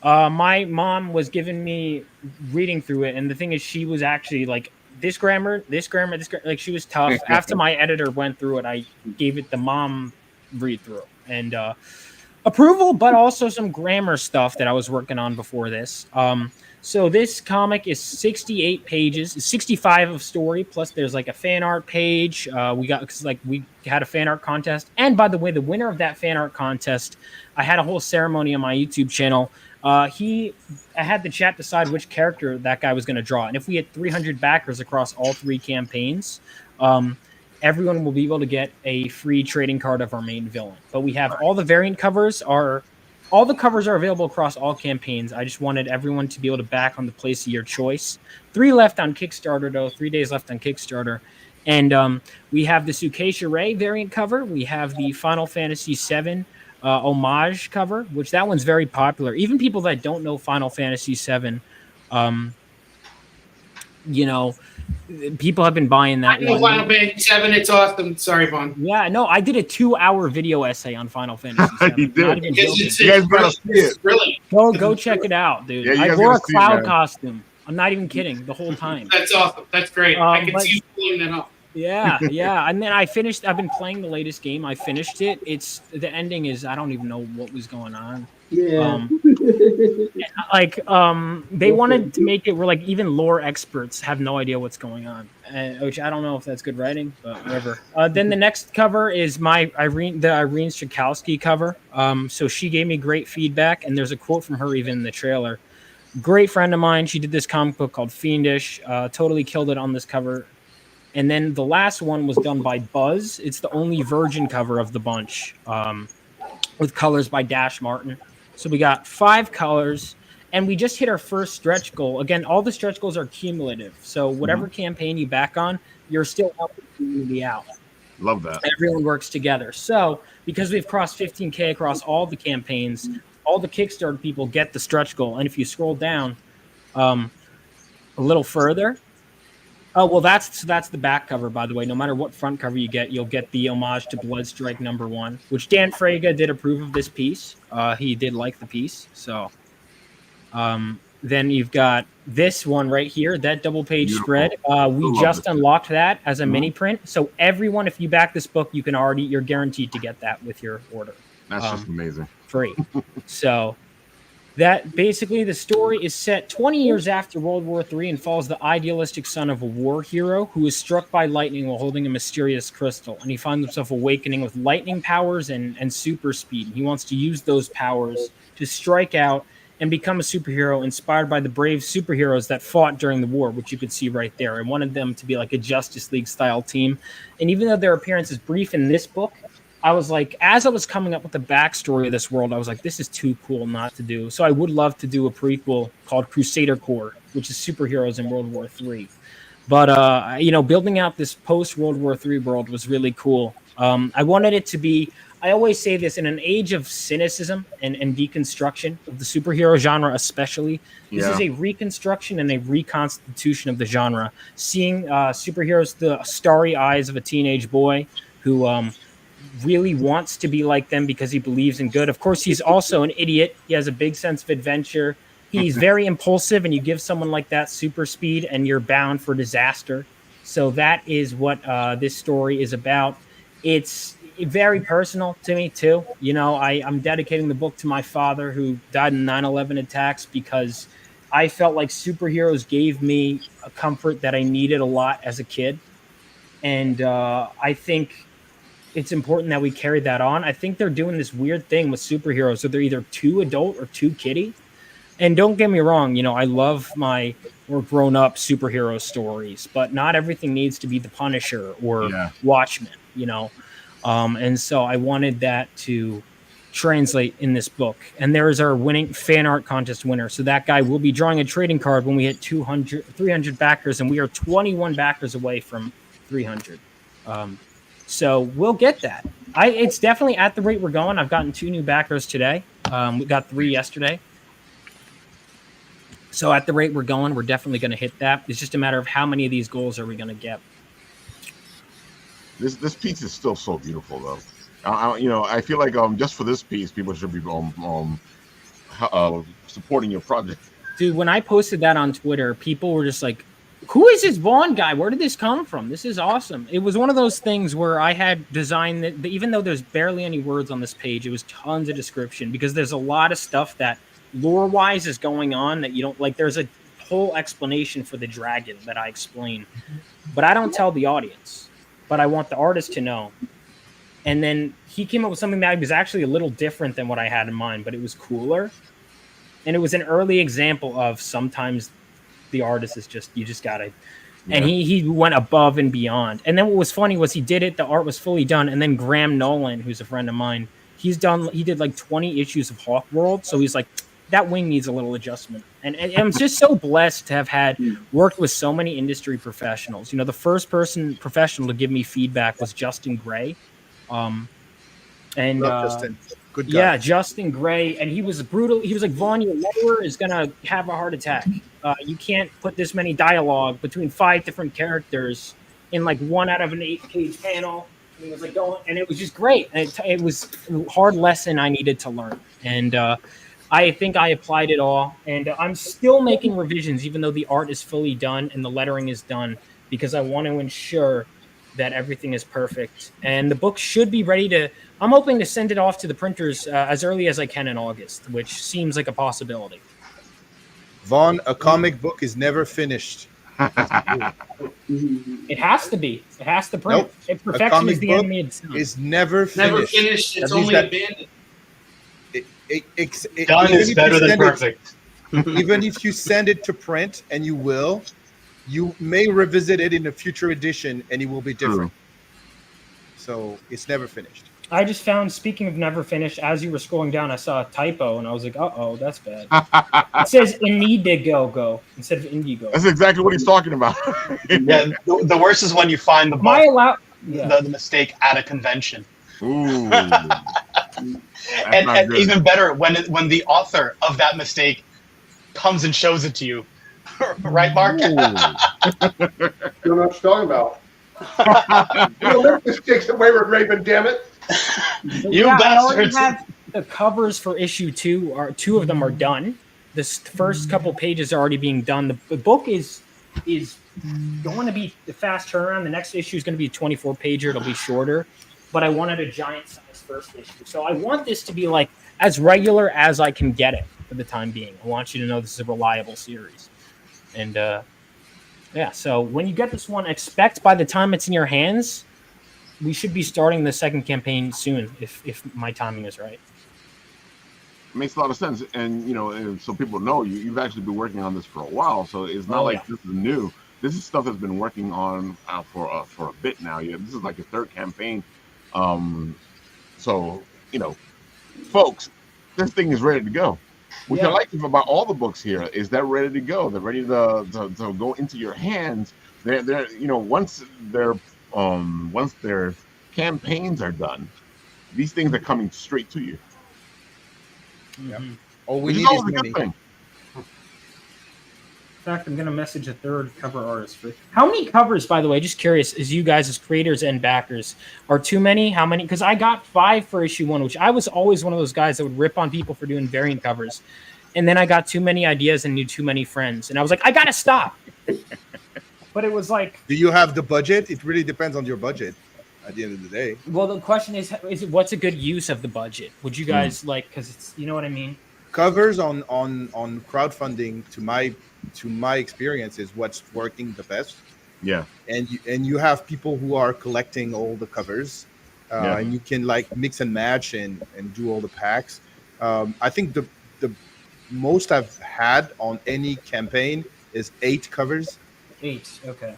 My mom was giving me reading through it, and the thing is, she was actually like this grammar. Like she was tough. After my editor went through it, I gave it the mom read through and approval, but also some grammar stuff that I was working on before this. So this comic is 68 pages, 65 of story, plus there's like a fan art page. We had a fan art contest. And by the way, the winner of that fan art contest, I had a whole ceremony on my YouTube channel. I had the chat decide which character that guy was going to draw. And if we had 300 backers across all 3 campaigns, everyone will be able to get a free trading card of our main villain. But we have all the variant covers all the covers are available across all campaigns. I just wanted everyone to be able to back on the place of your choice. 3 left on Kickstarter, though. 3 days left on Kickstarter. And we have the Sukeisha Ray variant cover. We have the Final Fantasy VII homage cover, which that one's very popular. Even people that don't know Final Fantasy VII, you know, people have been buying that. I know Final Fantasy VII. It's awesome. Sorry, Vaughn. Yeah, no, I did a 2-hour video essay on Final Fantasy VII. You did. You guys gotta see it. Really? Go check it out, dude. Yeah, I wore a cloud costume. I'm not even kidding. The whole time. That's awesome. That's great. I can see you pulling that off. Yeah. And then I've been playing the latest game. I finished it. The ending is I don't even know what was going on. Yeah. They wanted to make it where like even lore experts have no idea what's going on, which I don't know if that's good writing, but whatever. Then the next cover is the Irene Sañolsky cover. So she gave me great feedback, and there's a quote from her even in the trailer. Great friend of mine. She did this comic book called Fiendish. Totally killed it on this cover. And then the last one was done by Buzz. It's the only virgin cover of the bunch, with colors by Dash Martin. So we got 5 colors, and we just hit our first stretch goal. Again, all the stretch goals are cumulative. So whatever campaign you back on, you're still helping the community out. Love that. Everyone works together. So because we've crossed 15K across all the campaigns, all the Kickstarter people get the stretch goal. And if you scroll down a little further, that's the back cover, by the way. No matter what front cover you get, you'll get the homage to Bloodstrike #1, which Dan Fraga did approve of this piece. He did like the piece. So then you've got this one right here, that double-page spread. We just unlocked that as a mini print. So everyone, if you back this book, you're guaranteed to get that with your order. That's just amazing. Free. So that basically the story is set 20 years after World War III and follows the idealistic son of a war hero who is struck by lightning while holding a mysterious crystal. And he finds himself awakening with lightning powers and super speed. He wants to use those powers to strike out and become a superhero inspired by the brave superheroes that fought during the war, which you could see right there. I wanted them to be like a Justice League style team. And even though their appearance is brief in this book, I was like, as I was coming up with the backstory of this world, I was like, this is too cool not to do. So I would love to do a prequel called Crusader Corps, which is superheroes in World War III. But, building out this post-World War III world was really cool. I wanted it to be, I always say this, in an age of cynicism and deconstruction of the superhero genre especially, this is a reconstruction and a reconstitution of the genre. Seeing superheroes, the starry eyes of a teenage boy who really wants to be like them because he believes in good. Of course, he's also an idiot. He has a big sense of adventure. He's very impulsive, and you give someone like that super speed, and you're bound for disaster. So that is what this story is about. It's very personal to me, too. I'm dedicating the book to my father who died in 9/11 attacks because I felt like superheroes gave me a comfort that I needed a lot as a kid. And I think it's important that we carry that on. I think they're doing this weird thing with superheroes. So they're either too adult or too kiddie. And don't get me wrong, I love my more grown-up superhero stories, but not everything needs to be The Punisher or Watchmen, And so I wanted that to translate in this book. And there is our winning fan art contest winner. So that guy will be drawing a trading card when we hit 300 backers, and we are 21 backers away from 300. So we'll get that. It's definitely at the rate we're going. I've gotten 2 new backers today. We got 3 yesterday. So at the rate we're going, we're definitely going to hit that. It's just a matter of how many of these goals are we going to get. This piece is still so beautiful, though. I feel like just for this piece, people should be supporting your project. Dude, when I posted that on Twitter, people were just like, who is this Vaughn guy? Where did this come from? This is awesome. It was one of those things where I had designed that, even though there's barely any words on this page, it was tons of description because there's a lot of stuff that lore-wise is going on that you don't like. There's a whole explanation for the dragon that I explain, but I don't tell the audience, but I want the artist to know. And then he came up with something that was actually a little different than what I had in mind, but it was cooler. And it was an early example of sometimes the artist is you just gotta, and he went above and beyond. And then what was funny was he did it, the art was fully done, and then Graham Nolan, who's a friend of mine, he did like 20 issues of Hawk World, so he's like, that wing needs a little adjustment. And I'm just so blessed to have worked with so many industry professionals. The first professional to give me feedback was Justin Gray. Justin. Good guy. Yeah, Justin Gray, and he was brutal. He was like, Vaughn, your letterer is gonna have a heart attack. You can't put this many dialogue between 5 different characters in like 1 out of an 8-page panel. And it was like going, and it was just great. And it was a hard lesson I needed to learn, and I think I applied it all. And I'm still making revisions, even though the art is fully done and the lettering is done, because I want to ensure that everything is perfect. And the book should be ready to. I'm hoping to send it off to the printers as early as I can in August, which seems like a possibility. Vaughn, a comic book is never finished. It has to be. It has to print. Nope. Perfection is the enemy of design. It's never finished. Never finished. It's only abandoned. Done is better than perfect. Even if you send it to print, and you may revisit it in a future edition, and it will be different. So it's never finished. I just found, speaking of never finished, as you were scrolling down, I saw a typo, and I was like, "Uh-oh, that's bad." It says Indigo instead of Indigo. That's exactly what he's talking about. Yeah, the worst is when you find the mistake at a convention. Ooh. and even better, when the author of that mistake comes and shows it to you. Right, Mark? You know what you're talking about. You don't make mistakes at Wayward Raven, damn it. You bastards. I have the covers for issue 2. Two of them are done. The first couple pages are already being done. The book is going to be a fast turnaround. The next issue is going to be a 24-pager. It'll be shorter. But I wanted a giant size first issue. So I want this to be like as regular as I can get it for the time being. I want you to know this is a reliable series. And so when you get this one, expect by the time it's in your hands, we should be starting the second campaign soon, if my timing is right. It makes a lot of sense. And, so people know you've actually been working on this for a while. So it's not this is new. This is stuff that's been working on for a bit now. Yeah, this is like a third campaign. So, folks, this thing is ready to go. What I like about all the books here is they're ready to go. They're ready to go into your hands. They're once their campaigns are done, these things are coming straight to you. Mm-hmm. All we need is a good thing. In fact, I'm going to message a third cover artist. How many covers, by the way, just curious, as you guys as creators and backers, are too many? How many? Because I got 5 for issue 1, which I was always one of those guys that would rip on people for doing variant covers. And then I got too many ideas and knew too many friends. And I was like, I got to stop. But it was like... Do you have the budget? It really depends on your budget at the end of the day. Well, the question is what's a good use of the budget? Would you guys because it's, you know what I mean? Covers on crowdfunding, to my experience, is what's working the best. Yeah. And you have people who are collecting all the covers, and you can mix and match and do all the packs. I think the most I've had on any campaign is 8 covers. 8, okay.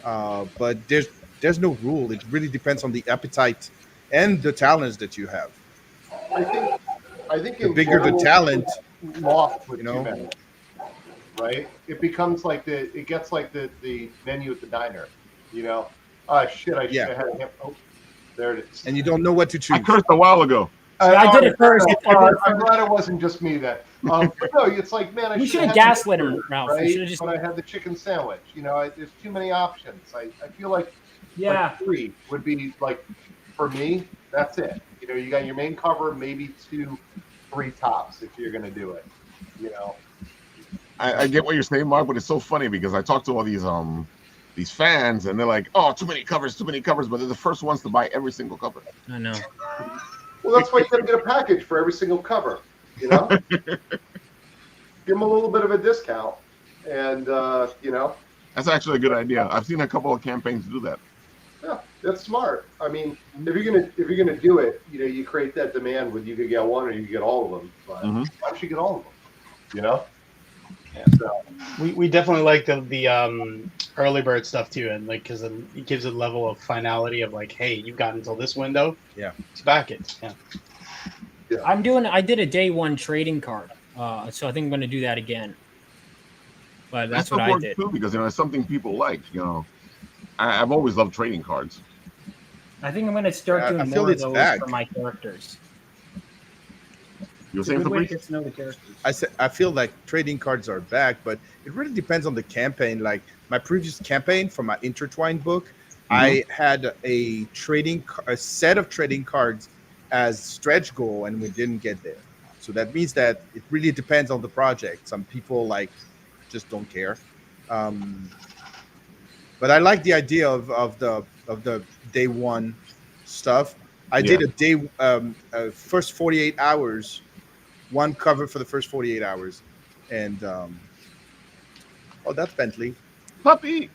But there's no rule. It really depends on the appetite and the talents that you have. I think the bigger the talent, lost with too many, right? It becomes like it gets like the menu at the diner, I should have had him. Oh, there it is. And you don't know what to choose. I cursed a while ago. I did it first. I'm glad it wasn't just me then. But no, it's like, man, we should have gaslit him, Ralph. Right? We should have just. When I had the chicken sandwich, there's too many options. I feel like 3 would be like, for me, that's it. You got your main cover, maybe 2, 3 tops if you're gonna do it. I get what you're saying, Mark, but it's so funny because I talk to all these fans and they're like, "Oh, too many covers," but they're the first ones to buy every single cover. I know. Well, that's why you got to get a package for every single cover. Give them a little bit of a discount, and That's actually a good idea. I've seen a couple of campaigns do that. Yeah, that's smart. I mean, if you're gonna do it, you create that demand with you could get one or you could get all of them. But why don't you get all of them? Yeah. So we definitely like the early bird stuff too, and because it gives a level of finality of hey, you've got until this window. Yeah. To back it. Yeah. I did a day 1 trading card, so I think I'm going to do that again. But that's what I did too, because it's something people like. I've always loved trading cards. I think I'm going to start doing more of those for my characters. You're saying for get to know the characters. I feel like trading cards are back, but it really depends on the campaign. Like my previous campaign for my Intertwined book, I had a set of trading cards as stretch goal, and we didn't get there. So that means that it really depends on the project. Some people just don't care. But I like the idea of the day 1 stuff. I did a day first 48 hours, 1 cover for the first 48 hours, and that's Bentley. Puppy.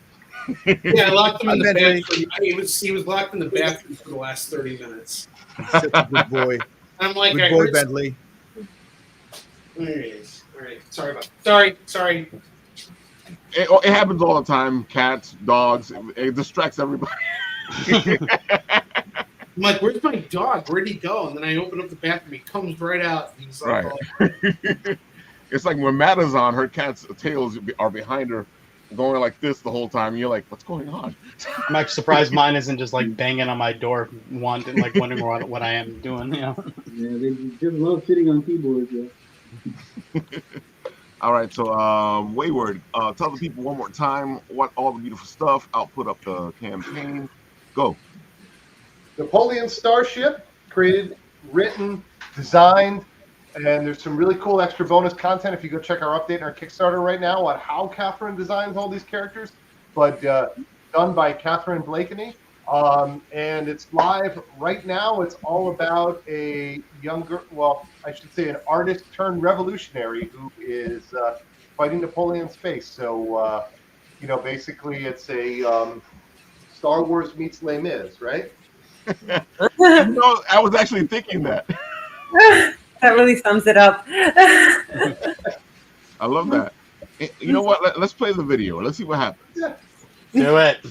Yeah, I locked him in the bathroom. He was locked in the bathroom for the last 30 minutes. Such a good boy. I'm like, good boy, Bentley. There he is. All right. Sorry. It happens all the time. Cats, dogs. It distracts everybody. I'm like, where's my dog? Where'd he go? And then I open up the bathroom. He comes right out. And he's like, Right. It's like when Matt is on, her cat's tails are behind her, going like this the whole time. You're like, what's going on? I'm surprised mine isn't just like banging on my door, wondering what I am doing. You know? Yeah, they just love sitting on keyboards. Yeah. All right, so Wayward, tell the people one more time what all the beautiful stuff. I'll put up the campaign. Go. Napoleon Starship, created, written, designed, and there's some really cool extra bonus content if you go check our update and our Kickstarter right now on how Katherine designs all these characters, but done by Katherine Blakeney. And it's live right now. It's all about a an artist turned revolutionary who is fighting Napoleon's face. So, basically it's a Star Wars meets Les Mis, right? I was actually thinking that. That really sums it up. I love that. You know what? Let's play the video. Let's see what happens. Yeah. Do it.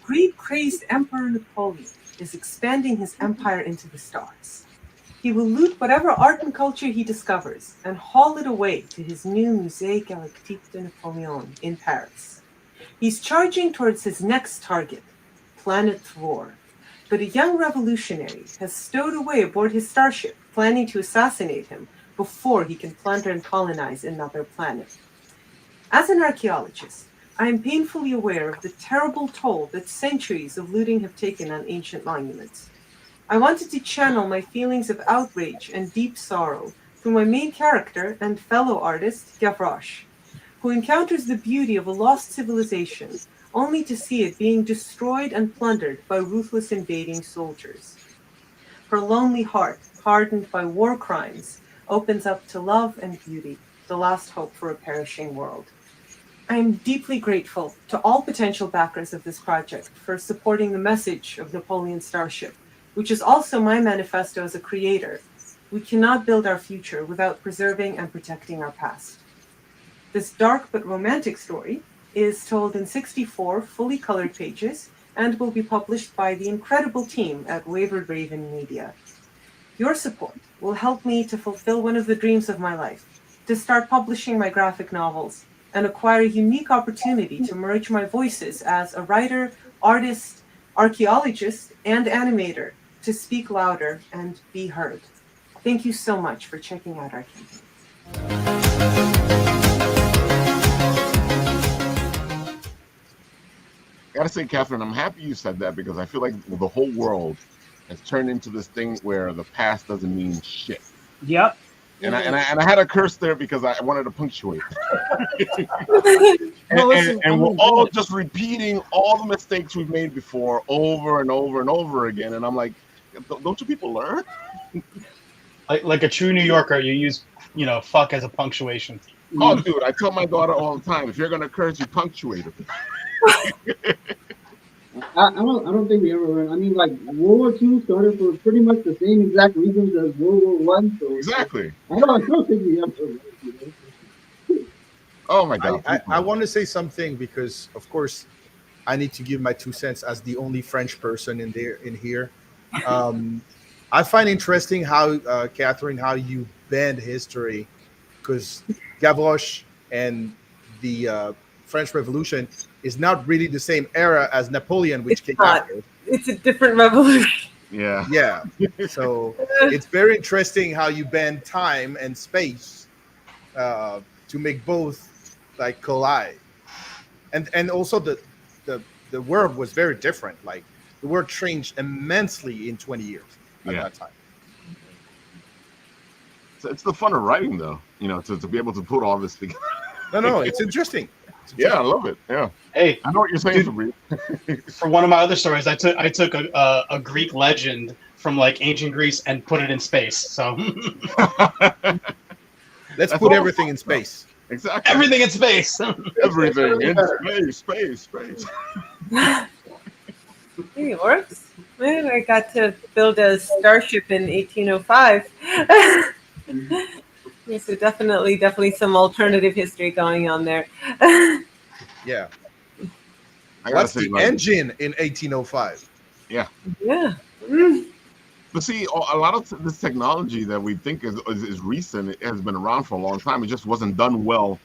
Greed-crazed Emperor Napoleon is expanding his empire into the stars. He will loot whatever art and culture he discovers and haul it away to his new Musée Galactique de Napoleon in Paris. He's charging towards his next target, Planet War, but a young revolutionary has stowed away aboard his starship, planning to assassinate him before he can plunder and colonize another planet. As an archaeologist, I am painfully aware of the terrible toll that centuries of looting have taken on ancient monuments. I wanted to channel my feelings of outrage and deep sorrow through my main character and fellow artist, Gavroche, who encounters the beauty of a lost civilization only to see it being destroyed and plundered by ruthless invading soldiers. Her lonely heart, hardened by war crimes, opens up to love and beauty, the last hope for a perishing world. I am deeply grateful to all potential backers of this project for supporting the message of Napoleon Starship, which is also my manifesto as a creator. We cannot build our future without preserving and protecting our past. This dark but romantic story is told in 64 fully colored pages and will be published by the incredible team at Wayward Media. Your support will help me to fulfill one of the dreams of my life, to start publishing my graphic novels and acquire a unique opportunity to merge my voices as a writer, artist, archaeologist, and animator to speak louder and be heard. Thank you so much for checking out our campaign. I gotta say, Katherine, I'm happy you said that because I feel like the whole world has turned into this thing where the past doesn't mean shit. Yep. And I had a curse there because I wanted to punctuate. and we're all just repeating all the mistakes we've made before over and over and over again. And I'm like, don't you people learn? Like a true New Yorker, you use, fuck as a punctuation. Oh, dude, I tell my daughter all the time, if you're going to curse, you punctuate it. I don't think we ever learned. I mean, like, World War II started for pretty much the same exact reasons as World War One. So exactly. I don't think we ever learned. Oh my God! I want to say something because, of course, I need to give my 2 cents as the only French person in here. I find interesting how Katherine, how you bend history, because Gavroche and the French Revolution is not really the same era as Napoleon, which came after. It's a different revolution. Yeah. Yeah. So it's very interesting how you bend time and space to make both like collide. And also the world was very different. Like the world changed immensely in 20 years at that time. So it's the fun of writing, though, to be able to put all this together. No, it's interesting. Yeah, I love it. Yeah. Hey, I know what you're saying, Fabrice. For one of my other stories, I took a Greek legend from like ancient Greece and put it in space. So Let's put everything in space. Exactly. Everything in space. Everything in space. Hey, it works. Man, I got to build a Starship in 1805. Yeah, so definitely some alternative history going on there. Yeah. I gotta What's say, the like, engine in 1805? yeah. Yeah. Mm. But see, a lot of this technology that we think is recent, it has been around for a long time. It just wasn't done well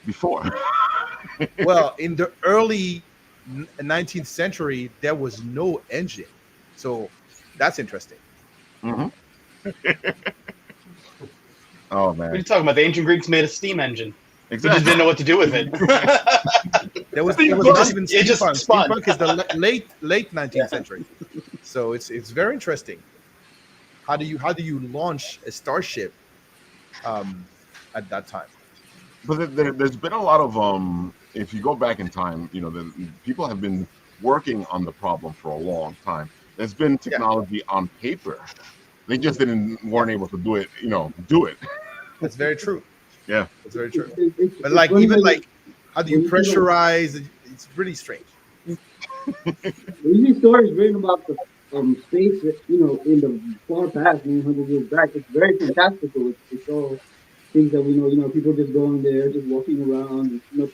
before. Well, in the early 19th century, there was no engine. So that's interesting. Mm-hmm. Oh, What are you man. talking about? The ancient Greeks made a steam engine. They just Exactly. didn't know what to do with it. It was Steampunk. not even It just steampunk. spun. Steampunk is the late 19th century. So it's very interesting. How do you launch a starship at that time? But there's been a lot of if you go back in time, the people have been working on the problem for a long time. There's been technology on paper. They just weren't able to do it. Do it. That's very true. Yeah, That's very true. It's But like funny even how like how do you pressurize? It's really strange. when you see stories written about the space that in the far past, 100 years back, it's very fantastical. It's all things that we know. People just going there, just walking around, not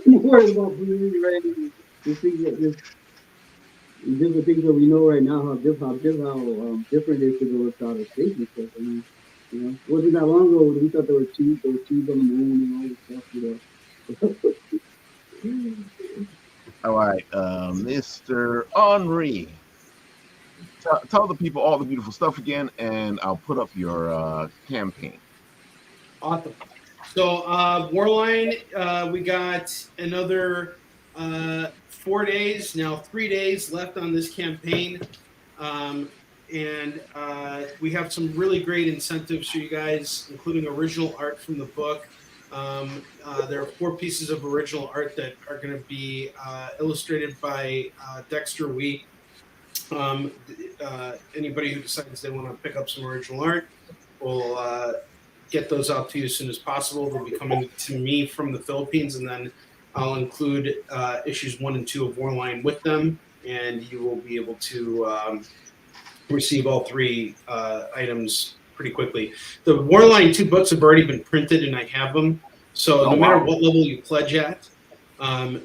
worried about breathing, right? Just things that just the things that we know right now, how different it is to go outside of space and stuff. I mean, it wasn't that long ago when we thought there were tubes on the moon and all this stuff. All right, Mr. Onrie, tell the people all the beautiful stuff again, and I'll put up your campaign. Awesome. So War Lion, we got another 4 days, now 3 days left on this campaign. And we have some really great incentives for you guys, including original art from the book. There are 4 pieces of original art that are going to be illustrated by Dexter Wheat. Anybody who decides they want to pick up some original art will get those out to you as soon as possible. They'll be coming to me from the Philippines, and then I'll include issues 1 and 2 of War Lion with them, and you will be able to receive all 3 items pretty quickly. The War Lion 2 books have already been printed, and I have them. So no matter what level you pledge at,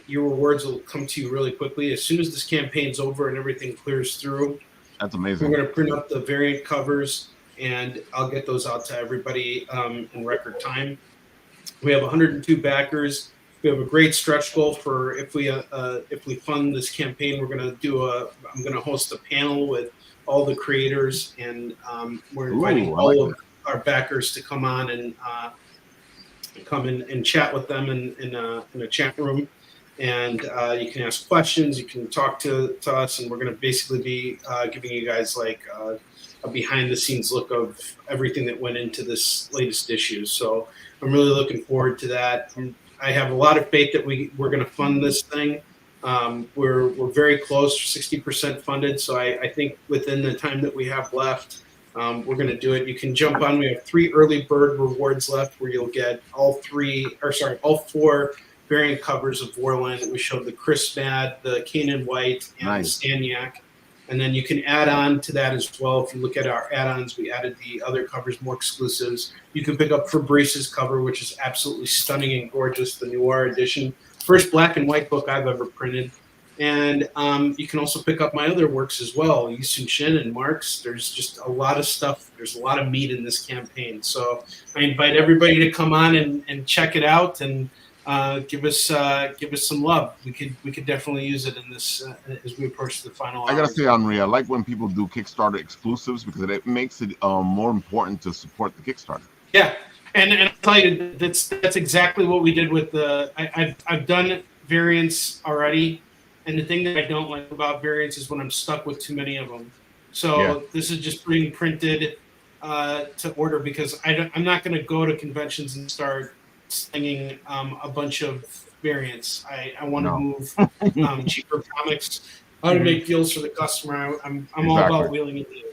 your rewards will come to you really quickly. As soon as this campaign's over and everything clears through, That's amazing. we're going to print up the variant covers, and I'll get those out to everybody in record time. We have 102 backers. We have a great stretch goal for if we fund this campaign. I'm going to host a panel with all the creators, and we're inviting all of our backers to come on and come in and chat with them in a chat room. And you can ask questions, you can talk to us, and we're going to basically be giving you guys like a behind the scenes look of everything that went into this latest issue. So I'm really looking forward to that. I have a lot of faith that we're going to fund this thing. We're very close, 60% funded. So I think within the time that we have left, we're going to do it. You can jump on. We have 3 early bird rewards left where you'll get all 4 variant covers of War Lion that we showed: the Chris Mad, the Kanan White, and the Staniak. And then you can add on to that as well. If you look at our add-ons, we added the other covers, more exclusives. You can pick up Fabrice's cover, which is absolutely stunning and gorgeous, the Noir edition. First black and white book I've ever printed. And you can also pick up my other works as well, Yusun Shin and Marks. There's just a lot of stuff. There's a lot of meat in this campaign. So I invite everybody to come on and check it out and give us some love. We could definitely use it in this as we approach the final hour. I gotta say, Onrie, I like when people do Kickstarter exclusives because it makes it more important to support the Kickstarter. Yeah, and I'll tell you that's exactly what we did with the. I've done variants already, and the thing that I don't like about variants is when I'm stuck with too many of them. So this is just being printed to order because I'm not going to go to conventions and start slinging a bunch of variants. I want to move cheaper comics, how to make deals for the customer. I'm all about wheeling it in.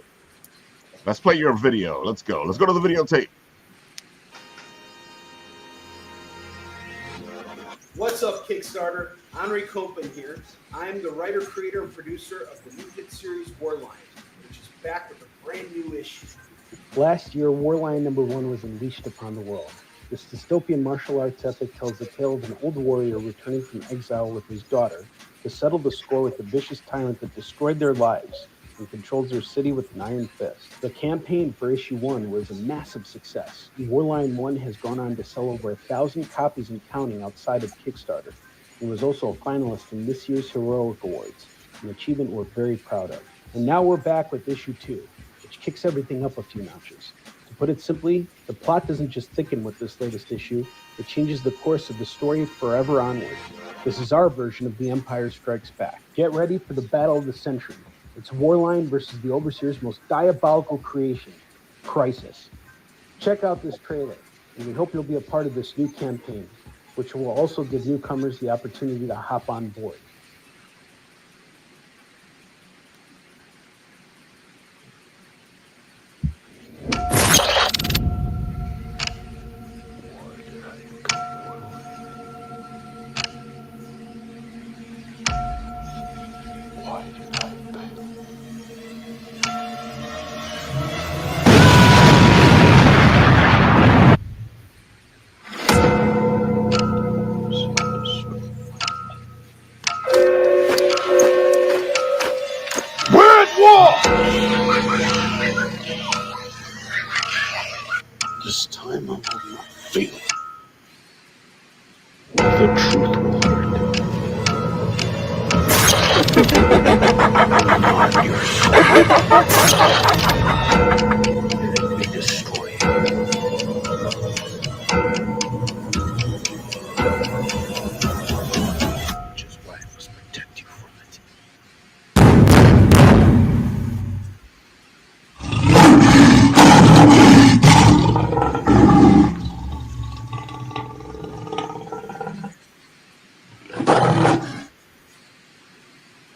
Let's play your video. Let's go. Let's go to the videotape. Kickstarter. Onrie Kompan here. I'm the writer, creator, and producer of the new hit series War Lion, which is back with a brand new issue. Last year, War Lion #1 was unleashed upon the world. This dystopian martial arts epic tells the tale of an old warrior returning from exile with his daughter to settle the score with the vicious tyrant that destroyed their lives and controls their city with an iron fist. The campaign for issue 1 was a massive success. War Lion 1 has gone on to sell over 1,000 copies and counting outside of Kickstarter, and was also a finalist in this year's Heroic Awards, an achievement we're very proud of. And now we're back with issue 2, which kicks everything up a few notches. To put it simply, the plot doesn't just thicken with this latest issue, it changes the course of the story forever onward. This is our version of The Empire Strikes Back. Get ready for the battle of the century. It's War Lion versus the Overseer's most diabolical creation, Crisis. Check out this trailer, and we hope you'll be a part of this new campaign, which will also give newcomers the opportunity to hop on board. This time I will not fail. The truth will hurt. Not your soul. Let me destroy you. Which is why I must protect you from it.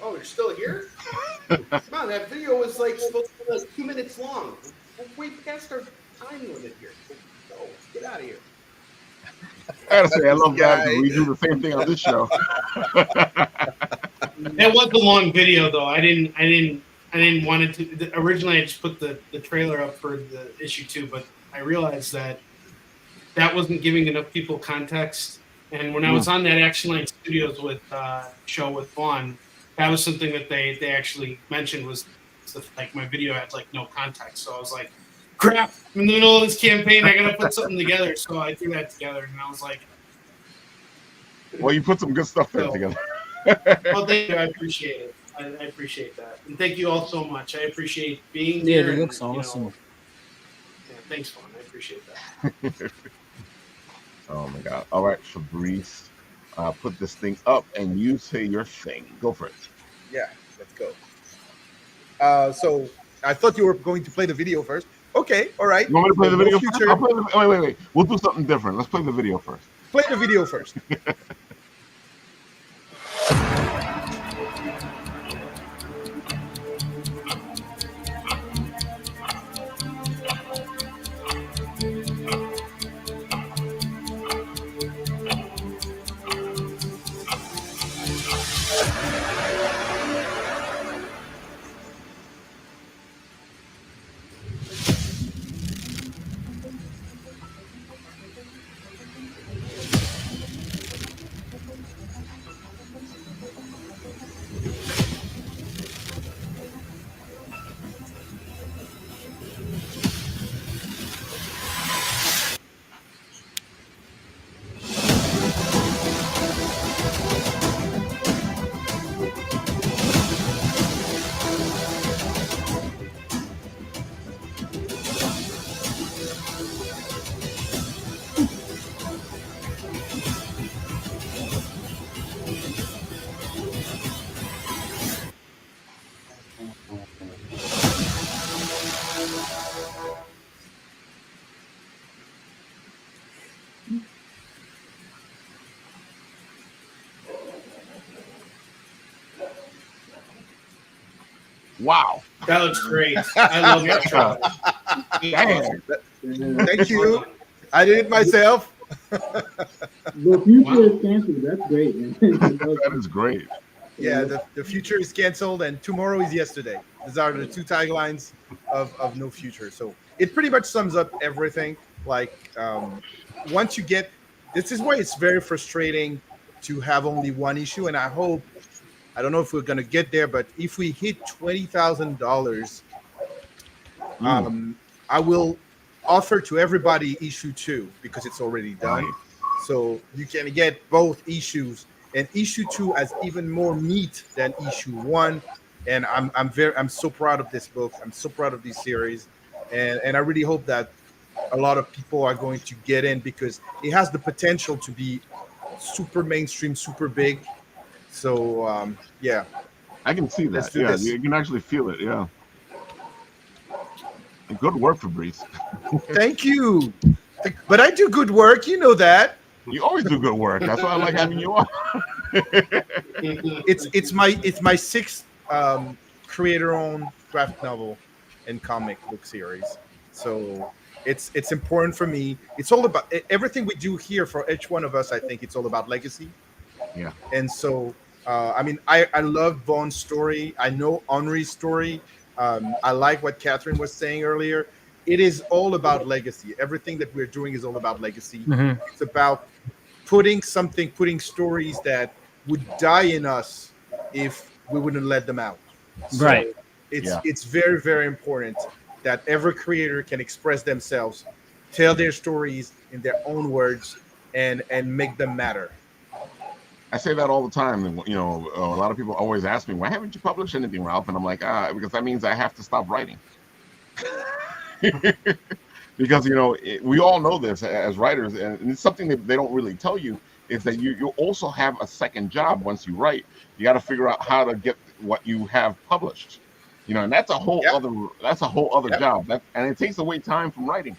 Oh, you're still here? Come on, that video was like supposed to be like 2 minutes long. We're past our time limit here. Go, get out of here. I gotta say, I love that. We do the same thing on this show. It was a long video, though. I didn't want it to. Originally, I just put the trailer up for the issue 2, but I realized that wasn't giving enough people context. And when I was on that Action Line Studios show with Vaughn, that was something that they actually mentioned was like my video had like no context. So I was like, crap, I'm in the middle of this campaign. I got to put something together. So I threw that together, and I was like, well, you put some good stuff there together. well, thank you. I appreciate it. I appreciate that. And thank you all so much. I appreciate being here. Yeah, it looks awesome. Yeah, thanks, Vaughn. I appreciate that. Oh, my God. All right, Fabrice, put this thing up, and you say your thing. Go for it. Yeah, let's go. So I thought you were going to play the video first. Okay, all right. You want me to play the video first? Future. I'll play wait. We'll do something different. Let's play the video first. Play the video first. Wow. That looks great. I love that shot. Damn. Thank you. I did it myself. The future is canceled. That's great, man. That is great. Yeah, the future is canceled and tomorrow is yesterday. These are the two taglines of No Future. So it pretty much sums up everything. Like once you get, this is why it's very frustrating to have only one issue. And I don't know if we're going to get there, but if we hit $20,000, I will offer to everybody issue 2 because it's already done. Right. So you can get both issues. And issue 2 has even more meat than issue 1, and I'm so proud of this book. I'm so proud of this series, and I really hope that a lot of people are going to get in because it has the potential to be super mainstream, super big. So yeah, I can see that. Yeah, you can actually feel it. Yeah. Good work, Fabrice. Thank you. But I do good work. You know that. You always do good work. That's why I like having you on. It's my sixth creator-owned graphic novel and comic book series. So it's important for me. It's all about everything we do here for each one of us. I think it's all about legacy. Yeah. And so I love Vaughn's story. I know Onrie's story. I like what Catherine was saying earlier. It is all about legacy. Everything that we're doing is all about legacy. Mm-hmm. It's about putting stories that would die in us if we wouldn't let them out. So right. It's very, very important that every creator can express themselves, tell their stories in their own words, and make them matter. I say that all the time. You know, a lot of people always ask me, "Why haven't you published anything, Ralph?" And I'm like, because that means I have to stop writing. Because we all know this as writers, and it's something that they don't really tell you is that you also have a second job once you write. You got to figure out how to get what you have published, and that's a whole other job. And it takes away time from writing.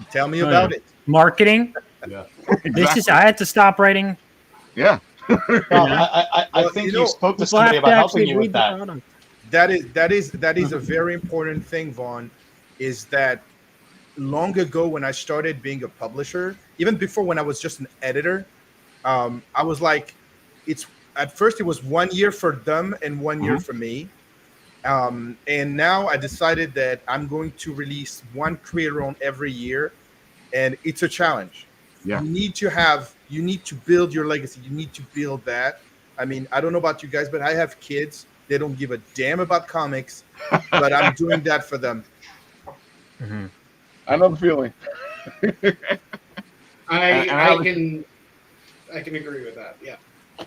Tell me about it. Marketing. Yeah. I had to stop writing. Yeah. I think you spoke to somebody about helping you with that. That is a very important thing, Vaughn. Is that long ago when I started being a publisher, even before when I was just an editor, I was like, at first it was 1 year for them and 1 year for me. And now I decided that I'm going to release one creator-owned every year, and it's a challenge. Yeah. You need to build your legacy. You need to build that. I mean, I don't know about you guys, but I have kids. They don't give a damn about comics, but I'm doing that for them. Mm-hmm. I know the feeling. I can agree with that. Yeah. I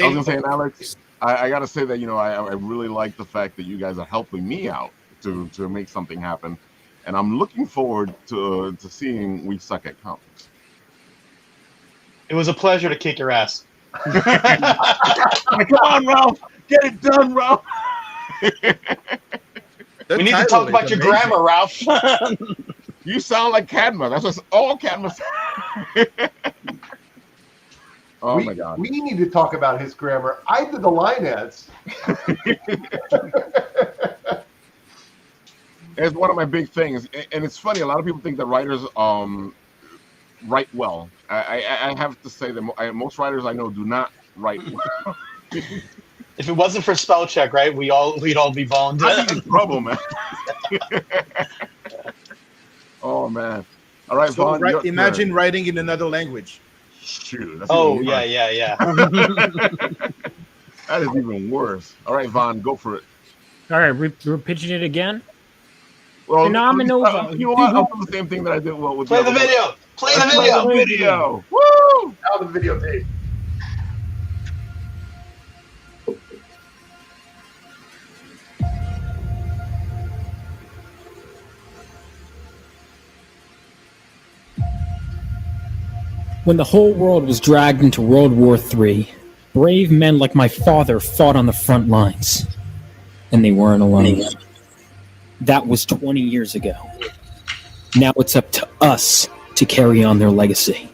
was gonna say, Alex, I gotta say that I really like the fact that you guys are helping me out to make something happen, and I'm looking forward to seeing We Suck at Comics. It was a pleasure to kick your ass. Come on, Ralph, get it done, Ralph. We need to talk about your grammar, Ralph. You sound like Cadma. That's what all Cadma sound. Oh my God. We need to talk about his grammar. I did the line ads. It's one of my big things, and it's funny. A lot of people think that writers write well. I have to say that most writers I know do not write well. If it wasn't for spell check, right, we'd all be Vaughn. I'd be in trouble, man. Oh man! All right, so Vaughn. Imagine writing in another language. Shoot. Yeah. That is even worse. All right, Vaughn, go for it. All right, we're pitching it again. Well, Phenomenova. You know what? I'll do the same thing that I did with Play the video. Play the video. Woo! Now the videotape. When the whole world was dragged into World War III, brave men like my father fought on the front lines. And they weren't alone. That was 20 years ago. Now it's up to us to carry on their legacy.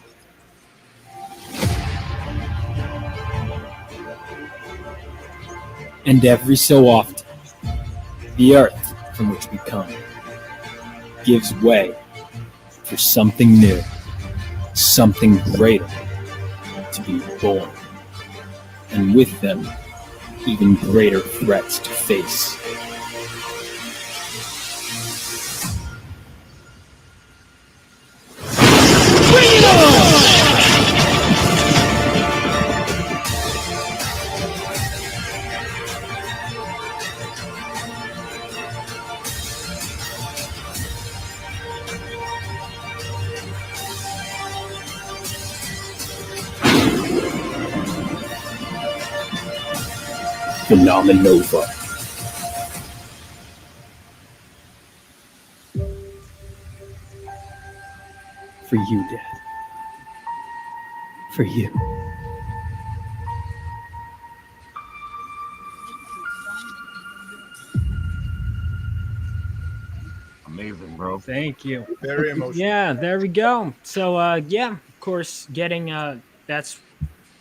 And every so often, the earth from which we come gives way for something new. something greater to be born, and with them, even greater threats to face. Bring it on! Phenomenova. For you, Dad. For you. Amazing, bro. Thank you. Very emotional. Yeah, there we go. So, yeah, of course, getting that's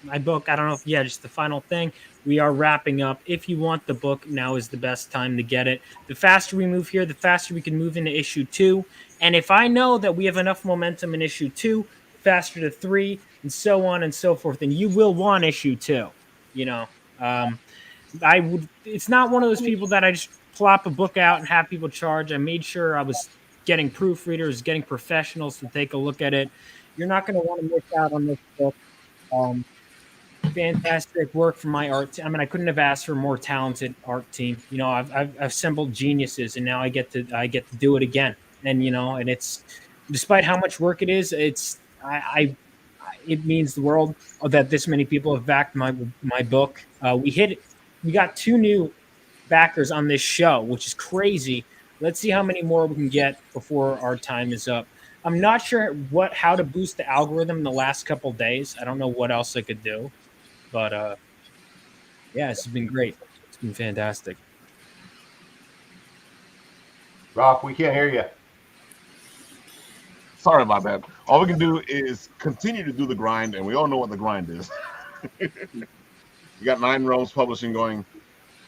my book. I don't know if, just the final thing. We are wrapping up. If you want the book, now is the best time to get it. The faster we move here, the faster we can move into issue 2. And if I know that we have enough momentum in issue 2, faster to 3, and so on and so forth, and you will want issue 2. You know, I would. It's not one of those people that I just plop a book out and have people charge. I made sure I was getting proofreaders, getting professionals to take a look at it. You're not going to want to miss out on this book. Fantastic work from my art team. I mean, I couldn't have asked for a more talented art team. You know, I've assembled geniuses, and now I get to do it again. And you know, and it's despite how much work it is, it means the world that this many people have backed my book. We got 2 new backers on this show, which is crazy. Let's see how many more we can get before our time is up. I'm not sure how to boost the algorithm in the last couple days. I don't know what else I could do, but yeah, it's been great. It's been fantastic. Rob, we can't hear you. Sorry about that. All we can do is continue to do the grind, and we all know what the grind is. You got 9 Realms Publishing going.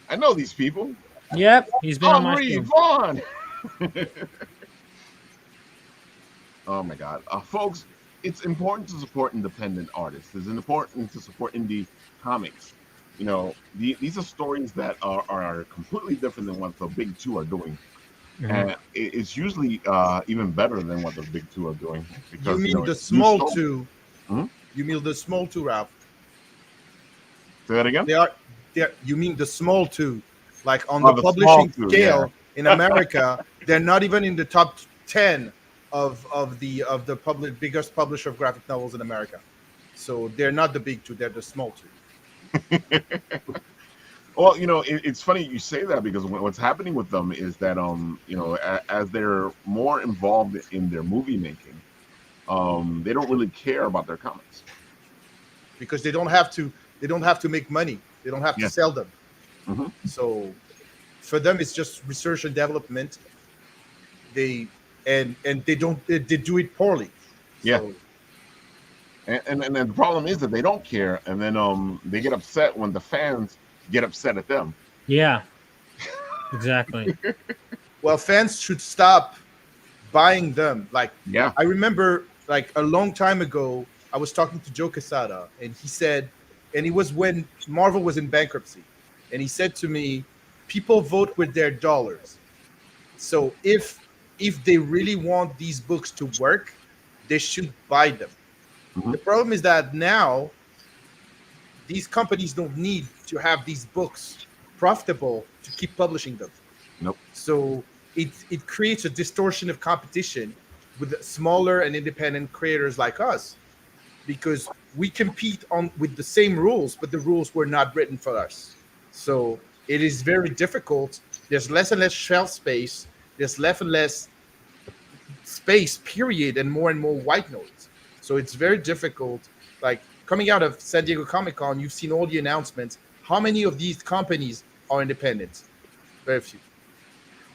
I know these people. Yep, he's been on my Onrie show. Vaughn. Oh my God, folks! It's important to support independent artists. It's important to support indie comics. You know, these are stories that are completely different than what the big 2 are doing, and it's usually even better than what the big 2 are doing. Because, You mean you know, the small 2? Hmm? You mean the small 2, Ralph? Say that again. You mean the small 2, like on Oh, the the small publishing 2, scale in America? They're not even in the top 10 of the biggest publisher of graphic novels in America. So they're not the big 2; they're the small 2. Well, you know, it's funny you say that, because what's happening with them is that you know, as they're more involved in their movie making, they don't really care about their comics Because they don't have to make money. They don't have to sell them. So for them, it's just research and development. They do it poorly. Yeah. So, and the problem is that they don't care, and then they get upset when the fans get upset at them. Yeah, exactly. well, fans should stop buying them. Like, Yeah. I remember, like, a long time ago, I was talking to Joe Quesada, and he said, and it was when Marvel was in bankruptcy, and he said to me, people vote with their dollars. So if they really want these books to work, they should buy them. The problem is that now these companies don't need to have these books profitable to keep publishing them. Nope. So it creates a distortion of competition with smaller and independent creators like us, because we compete with the same rules, but the rules were not written for us. So it is very difficult. There's less and less shelf space. There's less and less space, period, and more white noise. So it's very difficult. Like, coming out of San Diego Comic-Con, you've seen all the announcements. How many of these companies are independent? Very few.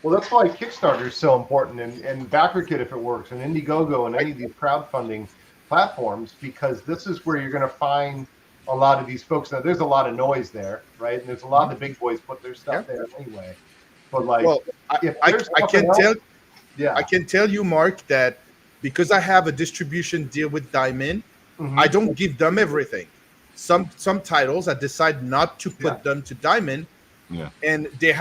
Well, that's why Kickstarter is so important, and BackerKit if it works, and Indiegogo and any of these crowdfunding platforms, because this is where you're going to find a lot of these folks. Now, there's a lot of noise there, right? And there's a lot of the big boys put their stuff there anyway. But like, well, if I there's can nothing tell. else- yeah, I can tell you, Mark, that because I have a distribution deal with Diamond, I don't give them everything. Some titles I decide not to put them to Diamond, and they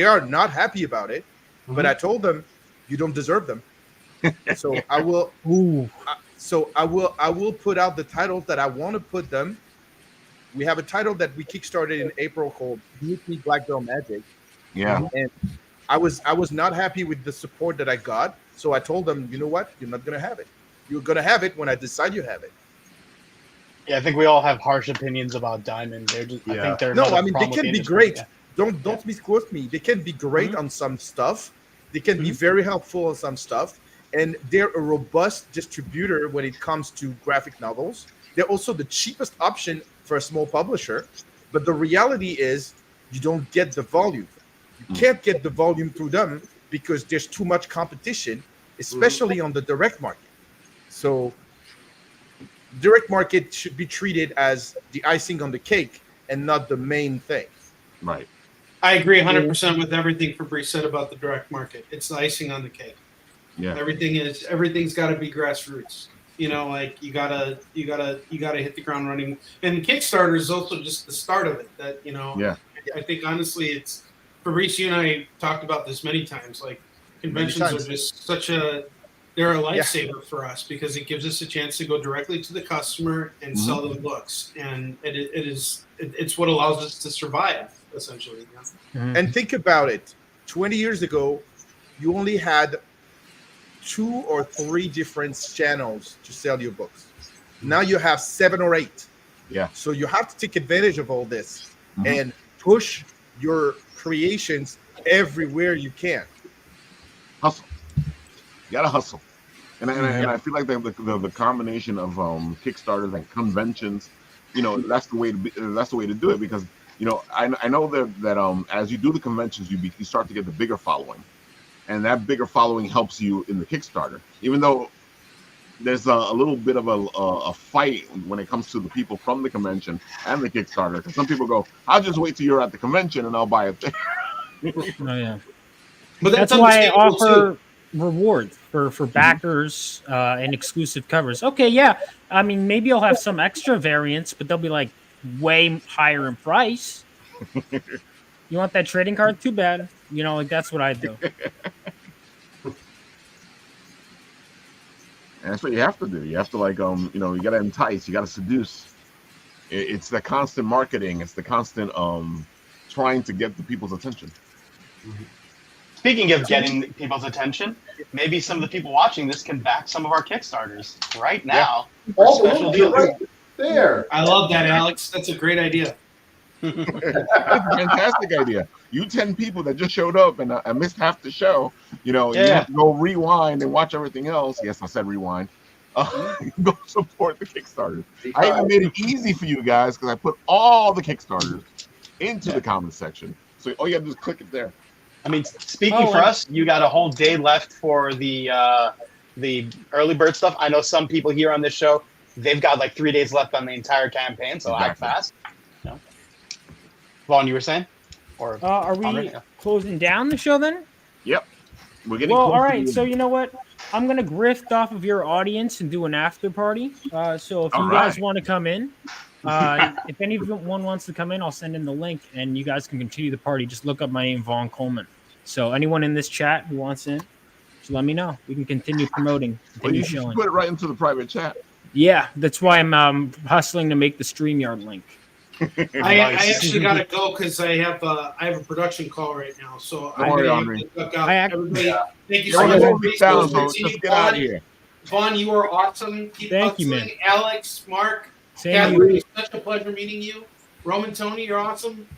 are not happy about it. But I told them, you don't deserve them. So I will. I will put out the titles that I want to put them. We have a title that we kickstarted in April called Geekery Black Belt Magic. Yeah. And I was not happy with the support that I got. So I told them, you know what? You're not gonna have it. You're gonna have it when I decide you have it. Yeah, I think we all have harsh opinions about Diamond. They're just, I think they're no. another I mean, they problem with can the be industry. great. Yeah. Don't misquote me. They can be great on some stuff. They can be very helpful on some stuff, and they're a robust distributor when it comes to graphic novels. They're also the cheapest option for a small publisher. But the reality is, you don't get the volume. You can't get the volume through them because there's too much competition, especially on the direct market. So direct market should be treated as the icing on the cake and not the main thing. Right. I agree 100% with everything Fabrice said about the direct market. It's the icing on the cake. Yeah. Everything's got to be grassroots. You know, like you gotta hit the ground running. And Kickstarter is also just the start of it. That, you know, I think honestly, it's Fabrice. You and I talked about this many times. Like conventions are just they're a lifesaver for us because it gives us a chance to go directly to the customer and sell them books, and it's what allows us to survive essentially. And think about it. 20 years ago, you only had 2 or 3 different channels to sell your books. Now you have 7 or 8. Yeah. So you have to take advantage of all this and push your creations everywhere you can. Hustle. You gotta hustle. And I feel like the combination of Kickstarters and conventions, you know, that's the way to do it, because you know I know that as you do the conventions, you start to get the bigger following. And that bigger following helps you in the Kickstarter, even though there's a little bit of a fight when it comes to the people from the convention and the Kickstarter. Because some people go, "I'll just wait till you're at the convention and I'll buy it there." Oh yeah, but that's why I offer rewards for backers and exclusive covers. Okay, yeah, I mean maybe I'll have some extra variants, but they'll be like way higher in price. You want that trading card? Too bad. You know, like that's what I do. And that's what you have to do. You have to, like, you know, you got to entice, you got to seduce. It's the constant marketing. It's the constant trying to get the people's attention. Speaking of getting people's attention, maybe some of the people watching this can back some of our Kickstarters right now. Oh, Special look, deals. right there. I love that, Alex. That's a great idea. It's a fantastic idea. You 10 people that just showed up and I missed half the show, you know, you have to go rewind and watch everything else. Yes, I said rewind. Go support the Kickstarter. I even made it easy for you guys because I put all the Kickstarters into the comment section. So all you have to do is click it there. I mean, speaking for us, you got a whole day left for the early bird stuff. I know some people here on this show, they've got like 3 days left on the entire campaign, so act fast. No. Vaughn, you were saying? Or are we closing down the show then? Yep. We're getting all right. So you know what? I'm gonna grift off of your audience and do an after party. So if you guys want to come in, if anyone wants to come in, I'll send in the link, and you guys can continue the party. Just look up my name, Vaughn Coleman. So anyone in this chat who wants in, just let me know. We can continue promoting. You should put it right into the private chat. Yeah, that's why I'm hustling to make the StreamYard link. I actually got to go because I have a production call right now. So I'm going to duck out. Everybody, thank you so much. Let's get out of here. Vaughn, you are awesome. Keep hustling. Man. Alex, Mark, Catherine, it's such a pleasure meeting you. Roman, Tony, you're awesome.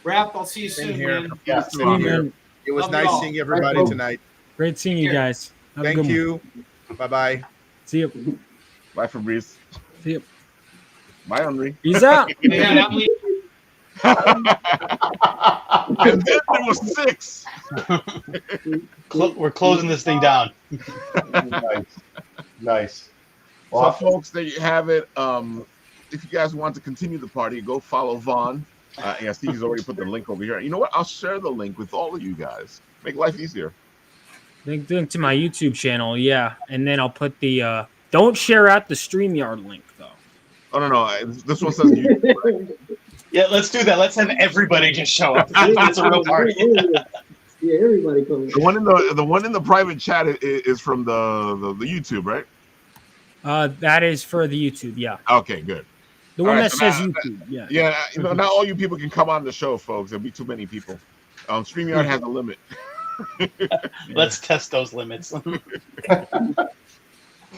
Raph, I'll see you soon, man. Yeah, it was nice seeing everybody tonight. Great seeing you guys. Thank you. Bye-bye. See you. Bye, Fabrice. See you. Bye, Onrie. Peace out. And then there was 6. We're closing this thing down. Nice. So, folks, there you have it. If you guys want to continue the party, go follow Vaughn. Yeah, Steve's already put the link over here. You know what? I'll share the link with all of you guys. Make life easier. Link to my YouTube channel, yeah, and then I'll put the don't share out the StreamYard link though. Oh no, this one says YouTube. Right? Yeah, let's do that. Let's have everybody just show up. It's a real party. Yeah, everybody comes. The one in the private chat is from the YouTube, right? That is for the YouTube, yeah. Okay, good. The one All right, that so says now- YouTube, yeah. Yeah, not all you people can come on the show, folks. There'll be too many people. StreamYard has a limit. Let's test those limits.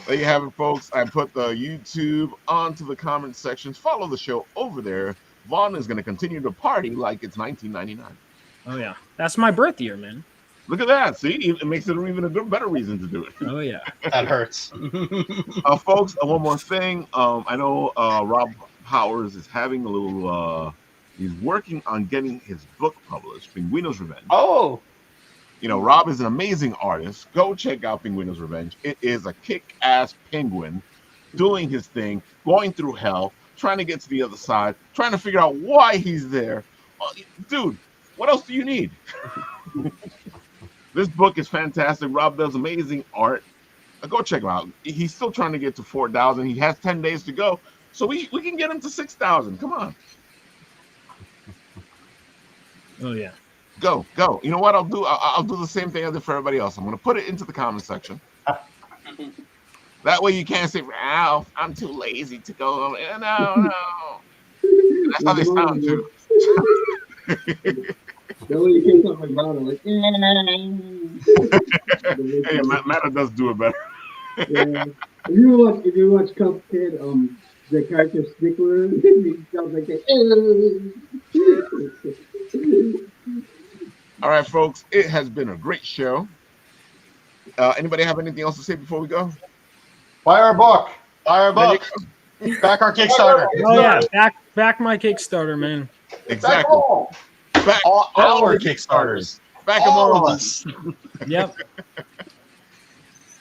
There you have it, folks. I put the YouTube onto the comment sections. Follow the show over there. Vaughn is going to continue to party like it's 1999. Oh yeah, that's my birth year, man. Look at that. See, it makes it even a better reason to do it. Oh yeah, that hurts. Folks, one more thing. I know Rob Powers is having a little. He's working on getting his book published, Pinguino's Revenge. Oh. You know, Rob is an amazing artist. Go check out Pinguino's Revenge. It is a kick-ass penguin doing his thing, going through hell, trying to get to the other side, trying to figure out why he's there. Dude, what else do you need? This book is fantastic. Rob does amazing art. Go check him out. He's still trying to get to 4,000. He has 10 days to go. So we can get him to 6,000. Come on. oh yeah. Go. You know what I'll do? I'll do the same thing I did for everybody else. I'm going to put it into the comment section. That way you can't say, Ralph, I'm too lazy to go. No. That's how they sound, too. That way you can't talk like Ronald, like, Hey, Matta does do it better. yeah. If you watch Cuphead, the character Stickler, he sounds like that. All right, folks, it has been a great show. Anybody have anything else to say before we go? Buy our book. Buy our book. Back our Kickstarter. Oh yeah, back my Kickstarter, man. Exactly. Back All our Kickstarters. Back All them of all. us. Yep.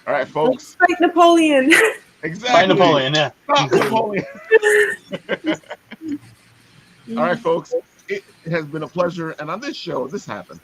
All right, folks. Like Napoleon. Exactly. By Napoleon, yeah. Stop Napoleon. All right, folks. It has been a pleasure. And on this show, this happens.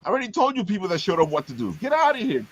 I already told you people that showed up what to do. Get out of here.